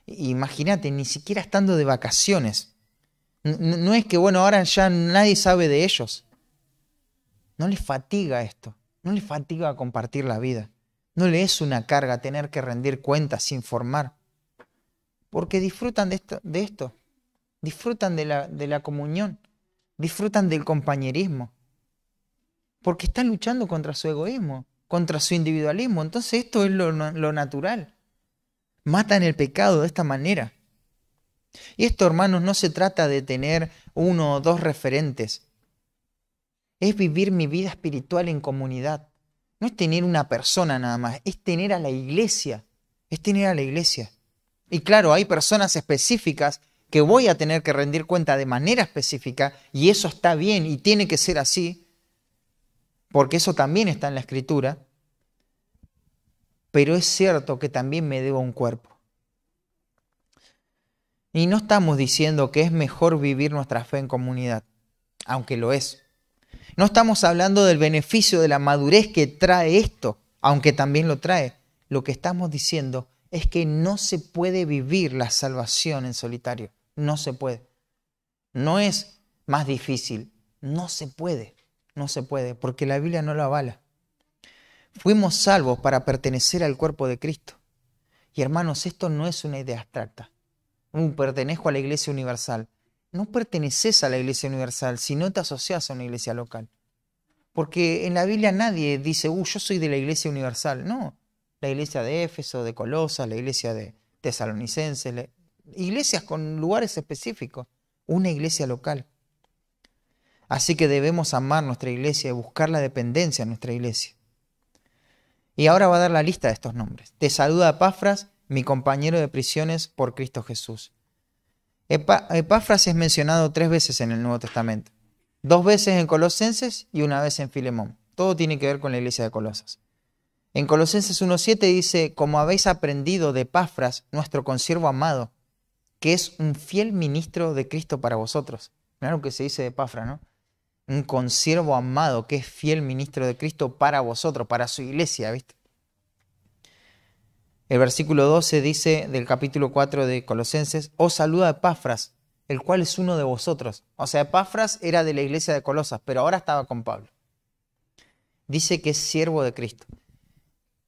Imagínate, ni siquiera estando de vacaciones. No es que, bueno, ahora ya nadie sabe de ellos. No les fatiga esto. No les fatiga compartir la vida. No les es una carga tener que rendir cuentas, informar. Porque disfrutan de esto. Disfrutan de la comunión. Disfrutan del compañerismo. Porque están luchando contra su egoísmo, contra su individualismo. Entonces esto es lo natural. Matan el pecado de esta manera. Y esto, hermanos, no se trata de tener uno o dos referentes. Es vivir mi vida espiritual en comunidad. No es tener una persona nada más, es tener a la iglesia. Es tener a la iglesia. Y claro, hay personas específicas que voy a tener que rendir cuenta de manera específica, y eso está bien y tiene que ser así, porque eso también está en la Escritura, pero es cierto que también me debo un cuerpo. Y no estamos diciendo que es mejor vivir nuestra fe en comunidad, aunque lo es. No estamos hablando del beneficio de la madurez que trae esto, aunque también lo trae. Lo que estamos diciendo es que no se puede vivir la salvación en solitario. No se puede. No es más difícil. No se puede. No se puede, porque la Biblia no lo avala. Fuimos salvos para pertenecer al cuerpo de Cristo. Y hermanos, esto no es una idea abstracta. Pertenezco a la Iglesia Universal. No perteneces a la Iglesia Universal si no te asocias a una iglesia local. Porque en la Biblia nadie dice, yo soy de la Iglesia Universal. No, la iglesia de Éfeso, de Colosas, la iglesia de Tesalonicenses, iglesias con lugares específicos, una iglesia local. Así que debemos amar nuestra iglesia y buscar la dependencia en nuestra iglesia. Y ahora va a dar la lista de estos nombres. Te saluda Epafras, mi compañero de prisiones por Cristo Jesús. Epafras es mencionado 3 veces en el Nuevo Testamento. 2 veces en Colosenses y 1 vez en Filemón. Todo tiene que ver con la iglesia de Colosas. En Colosenses 1:7 dice, como habéis aprendido de Epafras, nuestro consiervo amado, que es un fiel ministro de Cristo para vosotros. Mirá lo que se dice de Epafras, ¿no? Un consiervo amado que es fiel ministro de Cristo para vosotros, para su iglesia, ¿viste? El versículo 12 dice del capítulo 4 de Colosenses, os saluda Epafras, el cual es uno de vosotros. O sea, Epafras era de la iglesia de Colosas, pero ahora estaba con Pablo. Dice que es siervo de Cristo.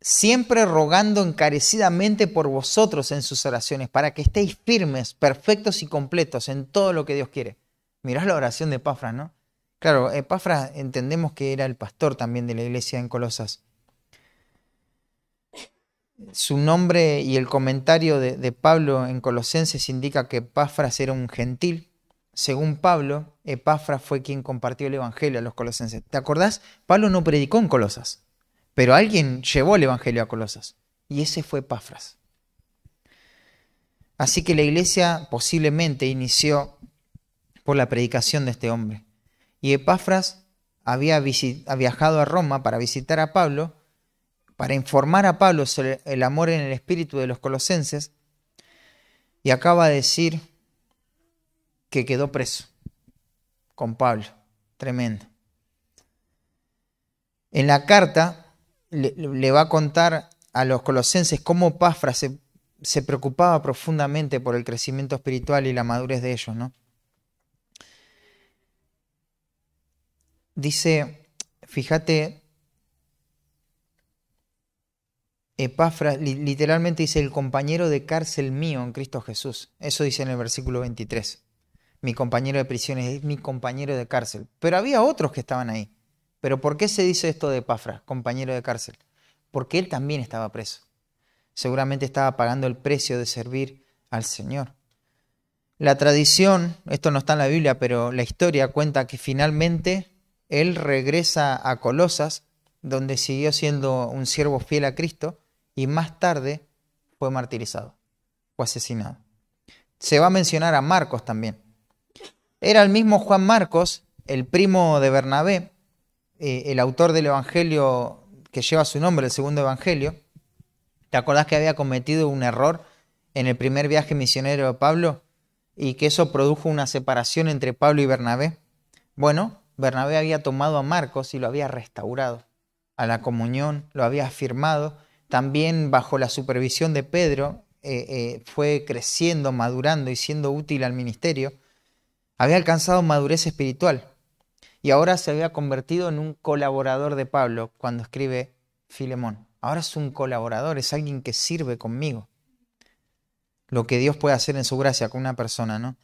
Siempre rogando encarecidamente por vosotros en sus oraciones, para que estéis firmes, perfectos y completos en todo lo que Dios quiere. Mirá la oración de Epafras, ¿no? Claro, Epafras entendemos que era el pastor también de la iglesia en Colosas. Su nombre y el comentario de Pablo en Colosenses indica que Epafras era un gentil. Según Pablo, Epafras fue quien compartió el evangelio a los colosenses. ¿Te acordás? Pablo no predicó en Colosas, pero alguien llevó el evangelio a Colosas, y ese fue Epafras. Así que la iglesia posiblemente inició por la predicación de este hombre. Y Epafras había viajado a Roma para visitar a Pablo, para informar a Pablo sobre el amor en el espíritu de los colosenses, y acaba de decir que quedó preso con Pablo. Tremendo. En la carta le va a contar a los colosenses cómo Epafras se preocupaba profundamente por el crecimiento espiritual y la madurez de ellos, ¿no? Dice, fíjate, Epafras literalmente dice el compañero de cárcel mío en Cristo Jesús. Eso dice en el versículo 23. Mi compañero de prisiones es mi compañero de cárcel. Pero había otros que estaban ahí. ¿Pero por qué se dice esto de Epafras, compañero de cárcel? Porque él también estaba preso. Seguramente estaba pagando el precio de servir al Señor. La tradición, esto no está en la Biblia, pero la historia cuenta que finalmente él regresa a Colosas, donde siguió siendo un siervo fiel a Cristo, y más tarde fue martirizado, fue asesinado. Se va a mencionar a Marcos también. Era el mismo Juan Marcos, el primo de Bernabé, el autor del evangelio que lleva su nombre, el segundo evangelio. ¿Te acordás que había cometido un error en el primer viaje misionero de Pablo y que eso produjo una separación entre Pablo y Bernabé? Bueno, Bernabé había tomado a Marcos y lo había restaurado a la comunión, lo había afirmado. También bajo la supervisión de Pedro fue creciendo, madurando y siendo útil al ministerio. Había alcanzado madurez espiritual y ahora se había convertido en un colaborador de Pablo cuando escribe Filemón. Ahora es un colaborador, es alguien que sirve conmigo. Lo que Dios puede hacer en su gracia con una persona, ¿no?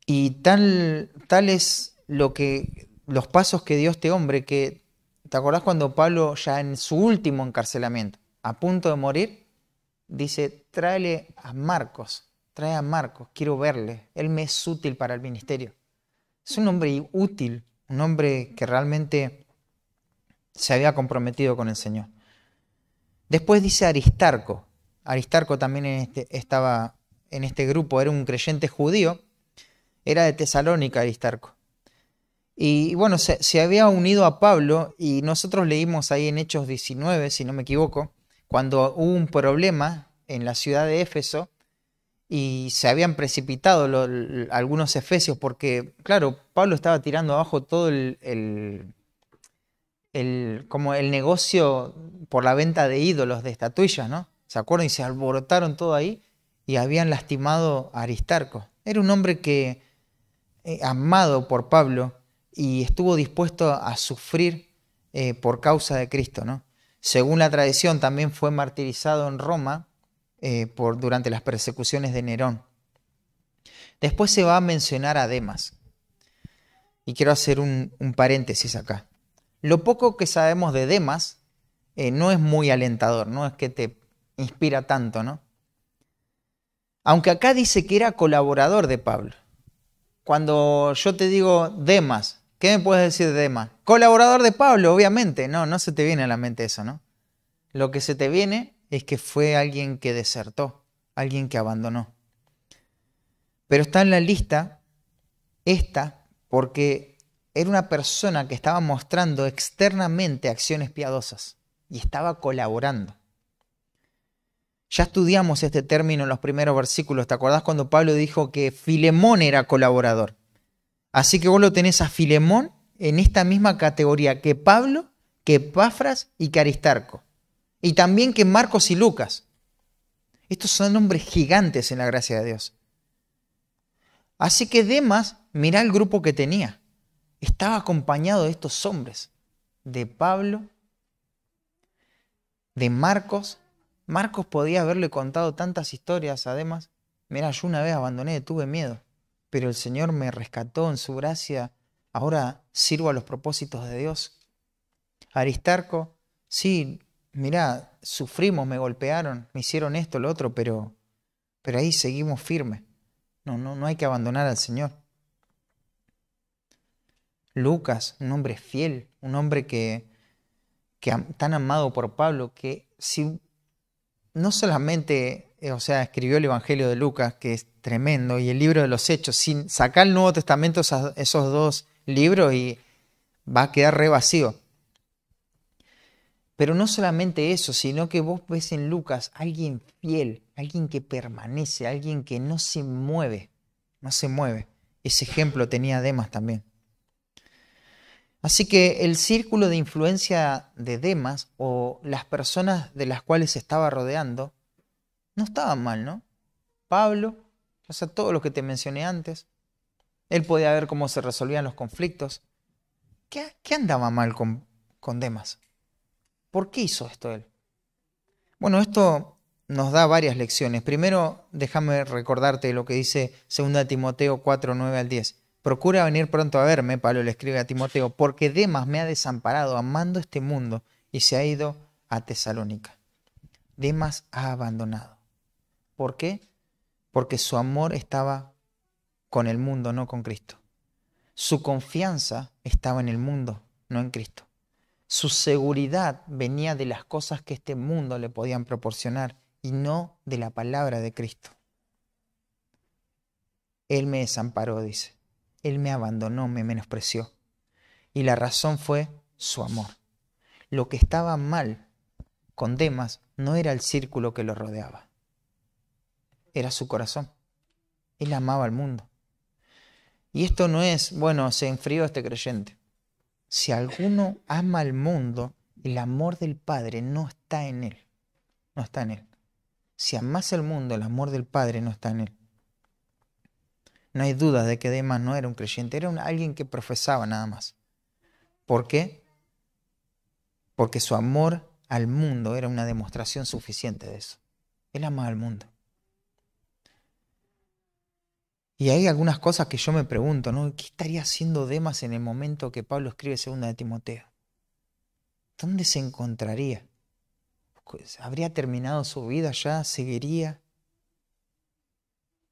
Y tal es los pasos que dio este hombre que, ¿te acordás cuando Pablo ya en su último encarcelamiento, a punto de morir, dice, trae a Marcos, quiero verle, él me es útil para el ministerio? Es un hombre útil, un hombre que realmente se había comprometido con el Señor. Después dice Aristarco. Aristarco también estaba en este grupo era un creyente judío, era de Tesalónica, Aristarco. Y bueno, se había unido a Pablo y nosotros leímos ahí en Hechos 19, si no me equivoco, cuando hubo un problema en la ciudad de Éfeso y se habían precipitado algunos efesios porque, claro, Pablo estaba tirando abajo todo como el negocio por la venta de ídolos, de estatuillas, ¿no? ¿Se acuerdan? Y se alborotaron todo ahí y habían lastimado a Aristarco. Era un hombre que, amado por Pablo, y estuvo dispuesto a sufrir por causa de Cristo, ¿no? Según la tradición, también fue martirizado en Roma durante las persecuciones de Nerón. Después se va a mencionar a Demas. Y quiero hacer un paréntesis acá. Lo poco que sabemos de Demas no es muy alentador, no es que te inspira tanto, ¿no? Aunque acá dice que era colaborador de Pablo. Cuando yo te digo Demas, ¿qué me puedes decir de Demas? Colaborador de Pablo, obviamente. No se te viene a la mente eso, ¿no? Lo que se te viene es que fue alguien que desertó, alguien que abandonó. Pero está en la lista esta porque era una persona que estaba mostrando externamente acciones piadosas y estaba colaborando. Ya estudiamos este término en los primeros versículos. ¿Te acordás cuando Pablo dijo que Filemón era colaborador? Así que vos lo tenés a Filemón en esta misma categoría que Pablo, que Epafras y que Aristarco. Y también que Marcos y Lucas. Estos son hombres gigantes en la gracia de Dios. Así que Demas, mirá el grupo que tenía. Estaba acompañado de estos hombres. De Pablo, de Marcos. Marcos podía haberle contado tantas historias a Demas. Mira, yo una vez abandoné, tuve miedo, pero el Señor me rescató en su gracia. Ahora sirvo a los propósitos de Dios. Aristarco, sí, mira, sufrimos, me golpearon, me hicieron esto, lo otro, pero ahí seguimos firmes. No hay que abandonar al Señor. Lucas, un hombre fiel, un hombre que tan amado por Pablo, que si no solamente, escribió el Evangelio de Lucas, que es tremendo, y el libro de los Hechos, sin sacar el Nuevo Testamento esos dos libros y va a quedar re vacío. Pero no solamente eso, sino que vos ves en Lucas alguien fiel, alguien que permanece, alguien que no se mueve, no se mueve. Ese ejemplo tenía Demas también. Así que el círculo de influencia de Demas o las personas de las cuales se estaba rodeando no estaban mal, ¿no? Pablo, todo lo que te mencioné antes, él podía ver cómo se resolvían los conflictos. ¿Qué andaba mal con Demas? ¿Por qué hizo esto él? Bueno, esto nos da varias lecciones. Primero, déjame recordarte lo que dice 2 Timoteo 4, 9 al 10. Procura venir pronto a verme, Pablo le escribe a Timoteo, porque Demas me ha desamparado amando este mundo y se ha ido a Tesalónica. Demas ha abandonado. ¿Por qué? Porque su amor estaba con el mundo, no con Cristo. Su confianza estaba en el mundo, no en Cristo. Su seguridad venía de las cosas que este mundo le podían proporcionar y no de la palabra de Cristo. Él me desamparó, dice. Él me abandonó, me menospreció. Y la razón fue su amor. Lo que estaba mal con Demas no era el círculo que lo rodeaba. Era su corazón. Él amaba al mundo. Y esto no es, bueno, se enfrió este creyente. Si alguno ama al mundo, el amor del Padre no está en él. No está en él. Si amas el mundo, el amor del Padre no está en él. No hay duda de que Demas no era un creyente, era alguien que profesaba nada más. ¿Por qué? Porque su amor al mundo era una demostración suficiente de eso. Él amaba al mundo. Y hay algunas cosas que yo me pregunto, ¿no? ¿Qué estaría haciendo Demas en el momento que Pablo escribe 2 Timoteo? ¿Dónde se encontraría? ¿Habría terminado su vida ya? ¿Seguiría?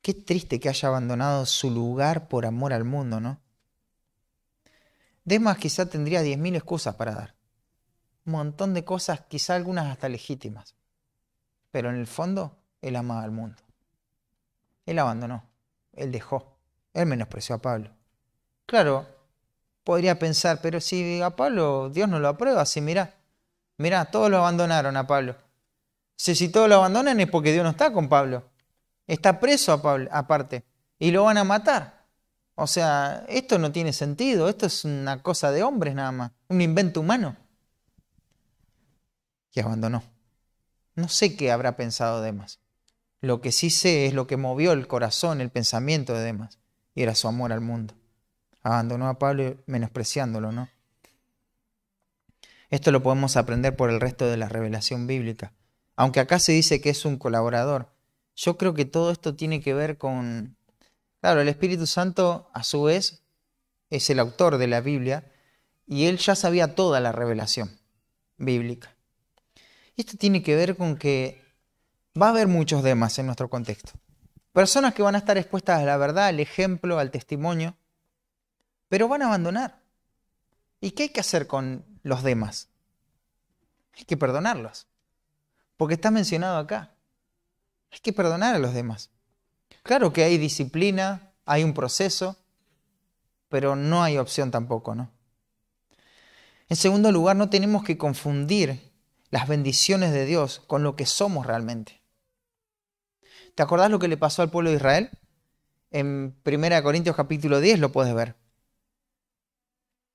Qué triste que haya abandonado su lugar por amor al mundo, ¿no? Demas quizá tendría 10.000 excusas para dar. Un montón de cosas, quizá algunas hasta legítimas. Pero en el fondo, él amaba al mundo. Él abandonó, él dejó, él menospreció a Pablo. Claro, podría pensar, pero si a Pablo Dios no lo aprueba, si mirá, todos lo abandonaron a Pablo. Si todos lo abandonan es porque Dios no está con Pablo. Está preso a Pablo, aparte, y lo van a matar. O sea, esto no tiene sentido, esto es una cosa de hombres nada más, un invento humano. Y abandonó. No sé qué habrá pensado Demas. Lo que sí sé es lo que movió el corazón, el pensamiento de Demas, y era su amor al mundo. Abandonó a Pablo menospreciándolo, ¿no? Esto lo podemos aprender por el resto de la revelación bíblica. Aunque acá se dice que es un colaborador, yo creo que todo esto tiene que ver con... Claro, el Espíritu Santo, a su vez, es el autor de la Biblia, y él ya sabía toda la revelación bíblica. Y esto tiene que ver con que va a haber muchos Demas en nuestro contexto. Personas que van a estar expuestas a la verdad, al ejemplo, al testimonio, pero van a abandonar. ¿Y qué hay que hacer con los Demas? Hay que perdonarlos, porque está mencionado acá. Hay que perdonar a los demás. Claro que hay disciplina, hay un proceso, pero no hay opción tampoco, ¿no? En segundo lugar, no tenemos que confundir las bendiciones de Dios con lo que somos realmente. ¿Te acordás lo que le pasó al pueblo de Israel? En 1 Corintios capítulo 10 lo puedes ver.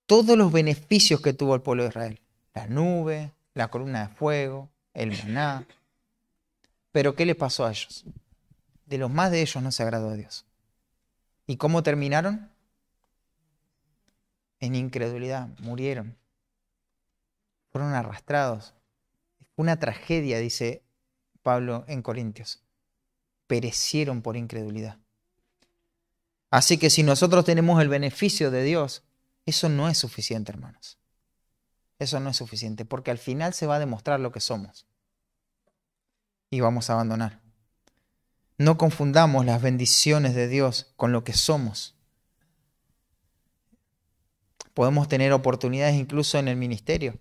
Todos los beneficios que tuvo el pueblo de Israel. La nube, la columna de fuego, el maná. Pero ¿qué les pasó a ellos? De los más de ellos no se agradó a Dios. ¿Y cómo terminaron? En incredulidad, murieron. Fueron arrastrados. Fue una tragedia, dice Pablo en Corintios. Perecieron por incredulidad. Así que si nosotros tenemos el beneficio de Dios, eso no es suficiente, hermanos. Eso no es suficiente, porque al final se va a demostrar lo que somos. Y vamos a abandonar. No confundamos las bendiciones de Dios con lo que somos. Podemos tener oportunidades incluso en el ministerio,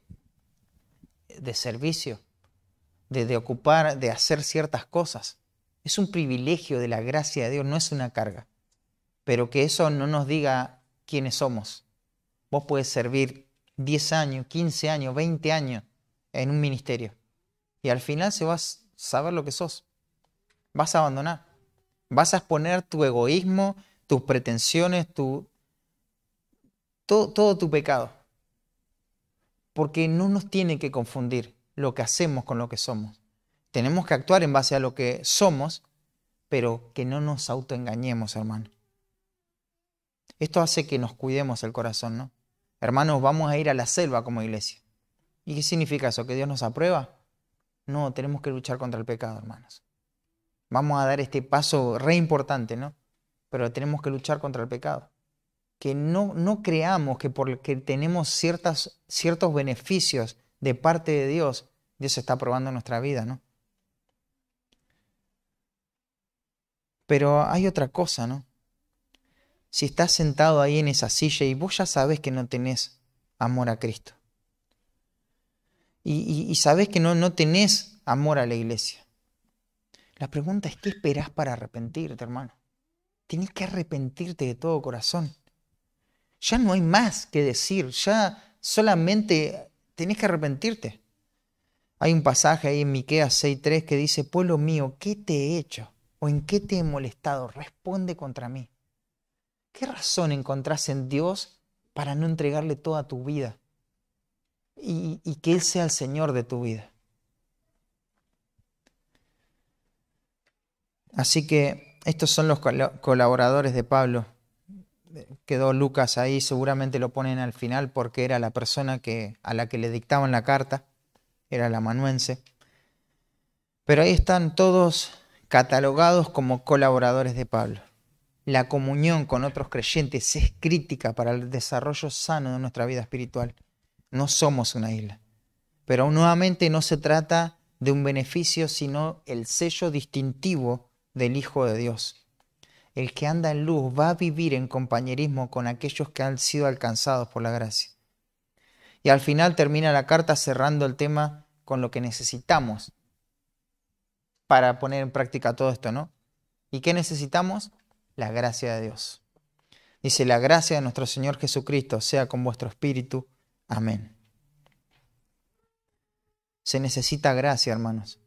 de servicio, de ocupar, de hacer ciertas cosas. Es un privilegio de la gracia de Dios, no es una carga. Pero que eso no nos diga quiénes somos. Vos podés servir 10 años, 15 años, 20 años en un ministerio. Y al final se vas a saber lo que sos. Vas a abandonar. Vas a exponer tu egoísmo, tus pretensiones, todo tu pecado. Porque no nos tiene que confundir lo que hacemos con lo que somos. Tenemos que actuar en base a lo que somos, pero que no nos autoengañemos, hermano. Esto hace que nos cuidemos el corazón, ¿no? Hermanos, vamos a ir a la selva como iglesia. ¿Y qué significa eso? ¿Que Dios nos aprueba? No, tenemos que luchar contra el pecado, hermanos. Vamos a dar este paso re importante, ¿no? Pero tenemos que luchar contra el pecado. Que no creamos que porque tenemos ciertos beneficios de parte de Dios, Dios está probando nuestra vida, ¿no? Pero hay otra cosa, ¿no? Si estás sentado ahí en esa silla y vos ya sabés que no tenés amor a Cristo. Y sabés que no tenés amor a la iglesia. La pregunta es, ¿qué esperás para arrepentirte, hermano? Tenés que arrepentirte de todo corazón. Ya no hay más que decir, ya solamente tenés que arrepentirte. Hay un pasaje ahí en Miqueas 6:3 que dice, pueblo mío, ¿qué te he hecho? ¿O en qué te he molestado? Responde contra mí. ¿Qué razón encontrás en Dios para no entregarle toda tu vida? Y que Él sea el Señor de tu vida. Así que estos son los colaboradores de Pablo. Quedó Lucas ahí, seguramente lo ponen al final porque era la persona a la que le dictaban la carta, era el amanuense. Pero ahí están todos catalogados como colaboradores de Pablo. La comunión con otros creyentes es crítica para el desarrollo sano de nuestra vida espiritual. No somos una isla. Pero nuevamente no se trata de un beneficio, sino el sello distintivo del Hijo de Dios. El que anda en luz va a vivir en compañerismo con aquellos que han sido alcanzados por la gracia. Y al final termina la carta cerrando el tema con lo que necesitamos para poner en práctica todo esto, ¿no? ¿Y qué necesitamos? La gracia de Dios. Dice, la gracia de nuestro Señor Jesucristo sea con vuestro espíritu. Amén. Se necesita gracia, hermanos,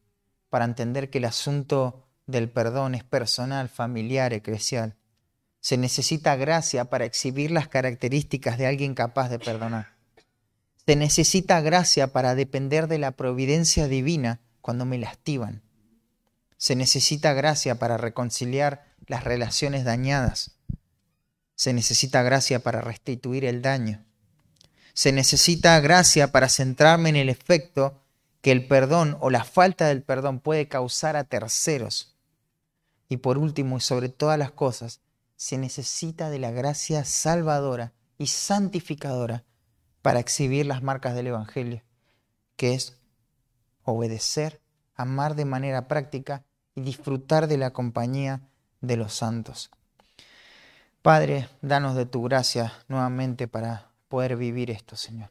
para entender que el asunto del perdón es personal, familiar, eclesial. Se necesita gracia para exhibir las características de alguien capaz de perdonar. Se necesita gracia para depender de la providencia divina cuando me lastiman. Se necesita gracia para reconciliar las relaciones dañadas. Se necesita gracia para restituir el daño. Se necesita gracia para centrarme en el efecto que el perdón o la falta del perdón puede causar a terceros. Y por último, y sobre todas las cosas, se necesita de la gracia salvadora y santificadora para exhibir las marcas del Evangelio, que es obedecer, amar de manera práctica y disfrutar de la compañía de los santos. Padre, danos de tu gracia nuevamente para poder vivir esto, Señor.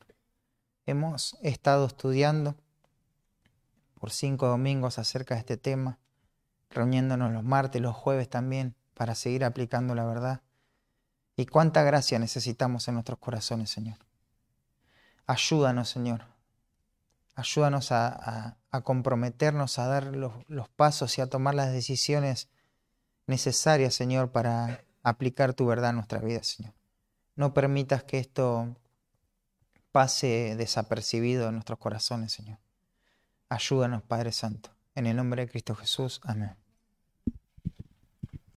Hemos estado estudiando por 5 domingos acerca de este tema, reuniéndonos los martes, los jueves también, para seguir aplicando la verdad. Y cuánta gracia necesitamos en nuestros corazones, Señor. Ayúdanos, Señor. Ayúdanos a comprometernos, a dar los pasos y a tomar las decisiones necesarias, Señor, para aplicar tu verdad en nuestra vida, Señor. No permitas que esto pase desapercibido en nuestros corazones, Señor. Ayúdanos, Padre Santo. En el nombre de Cristo Jesús. Amén.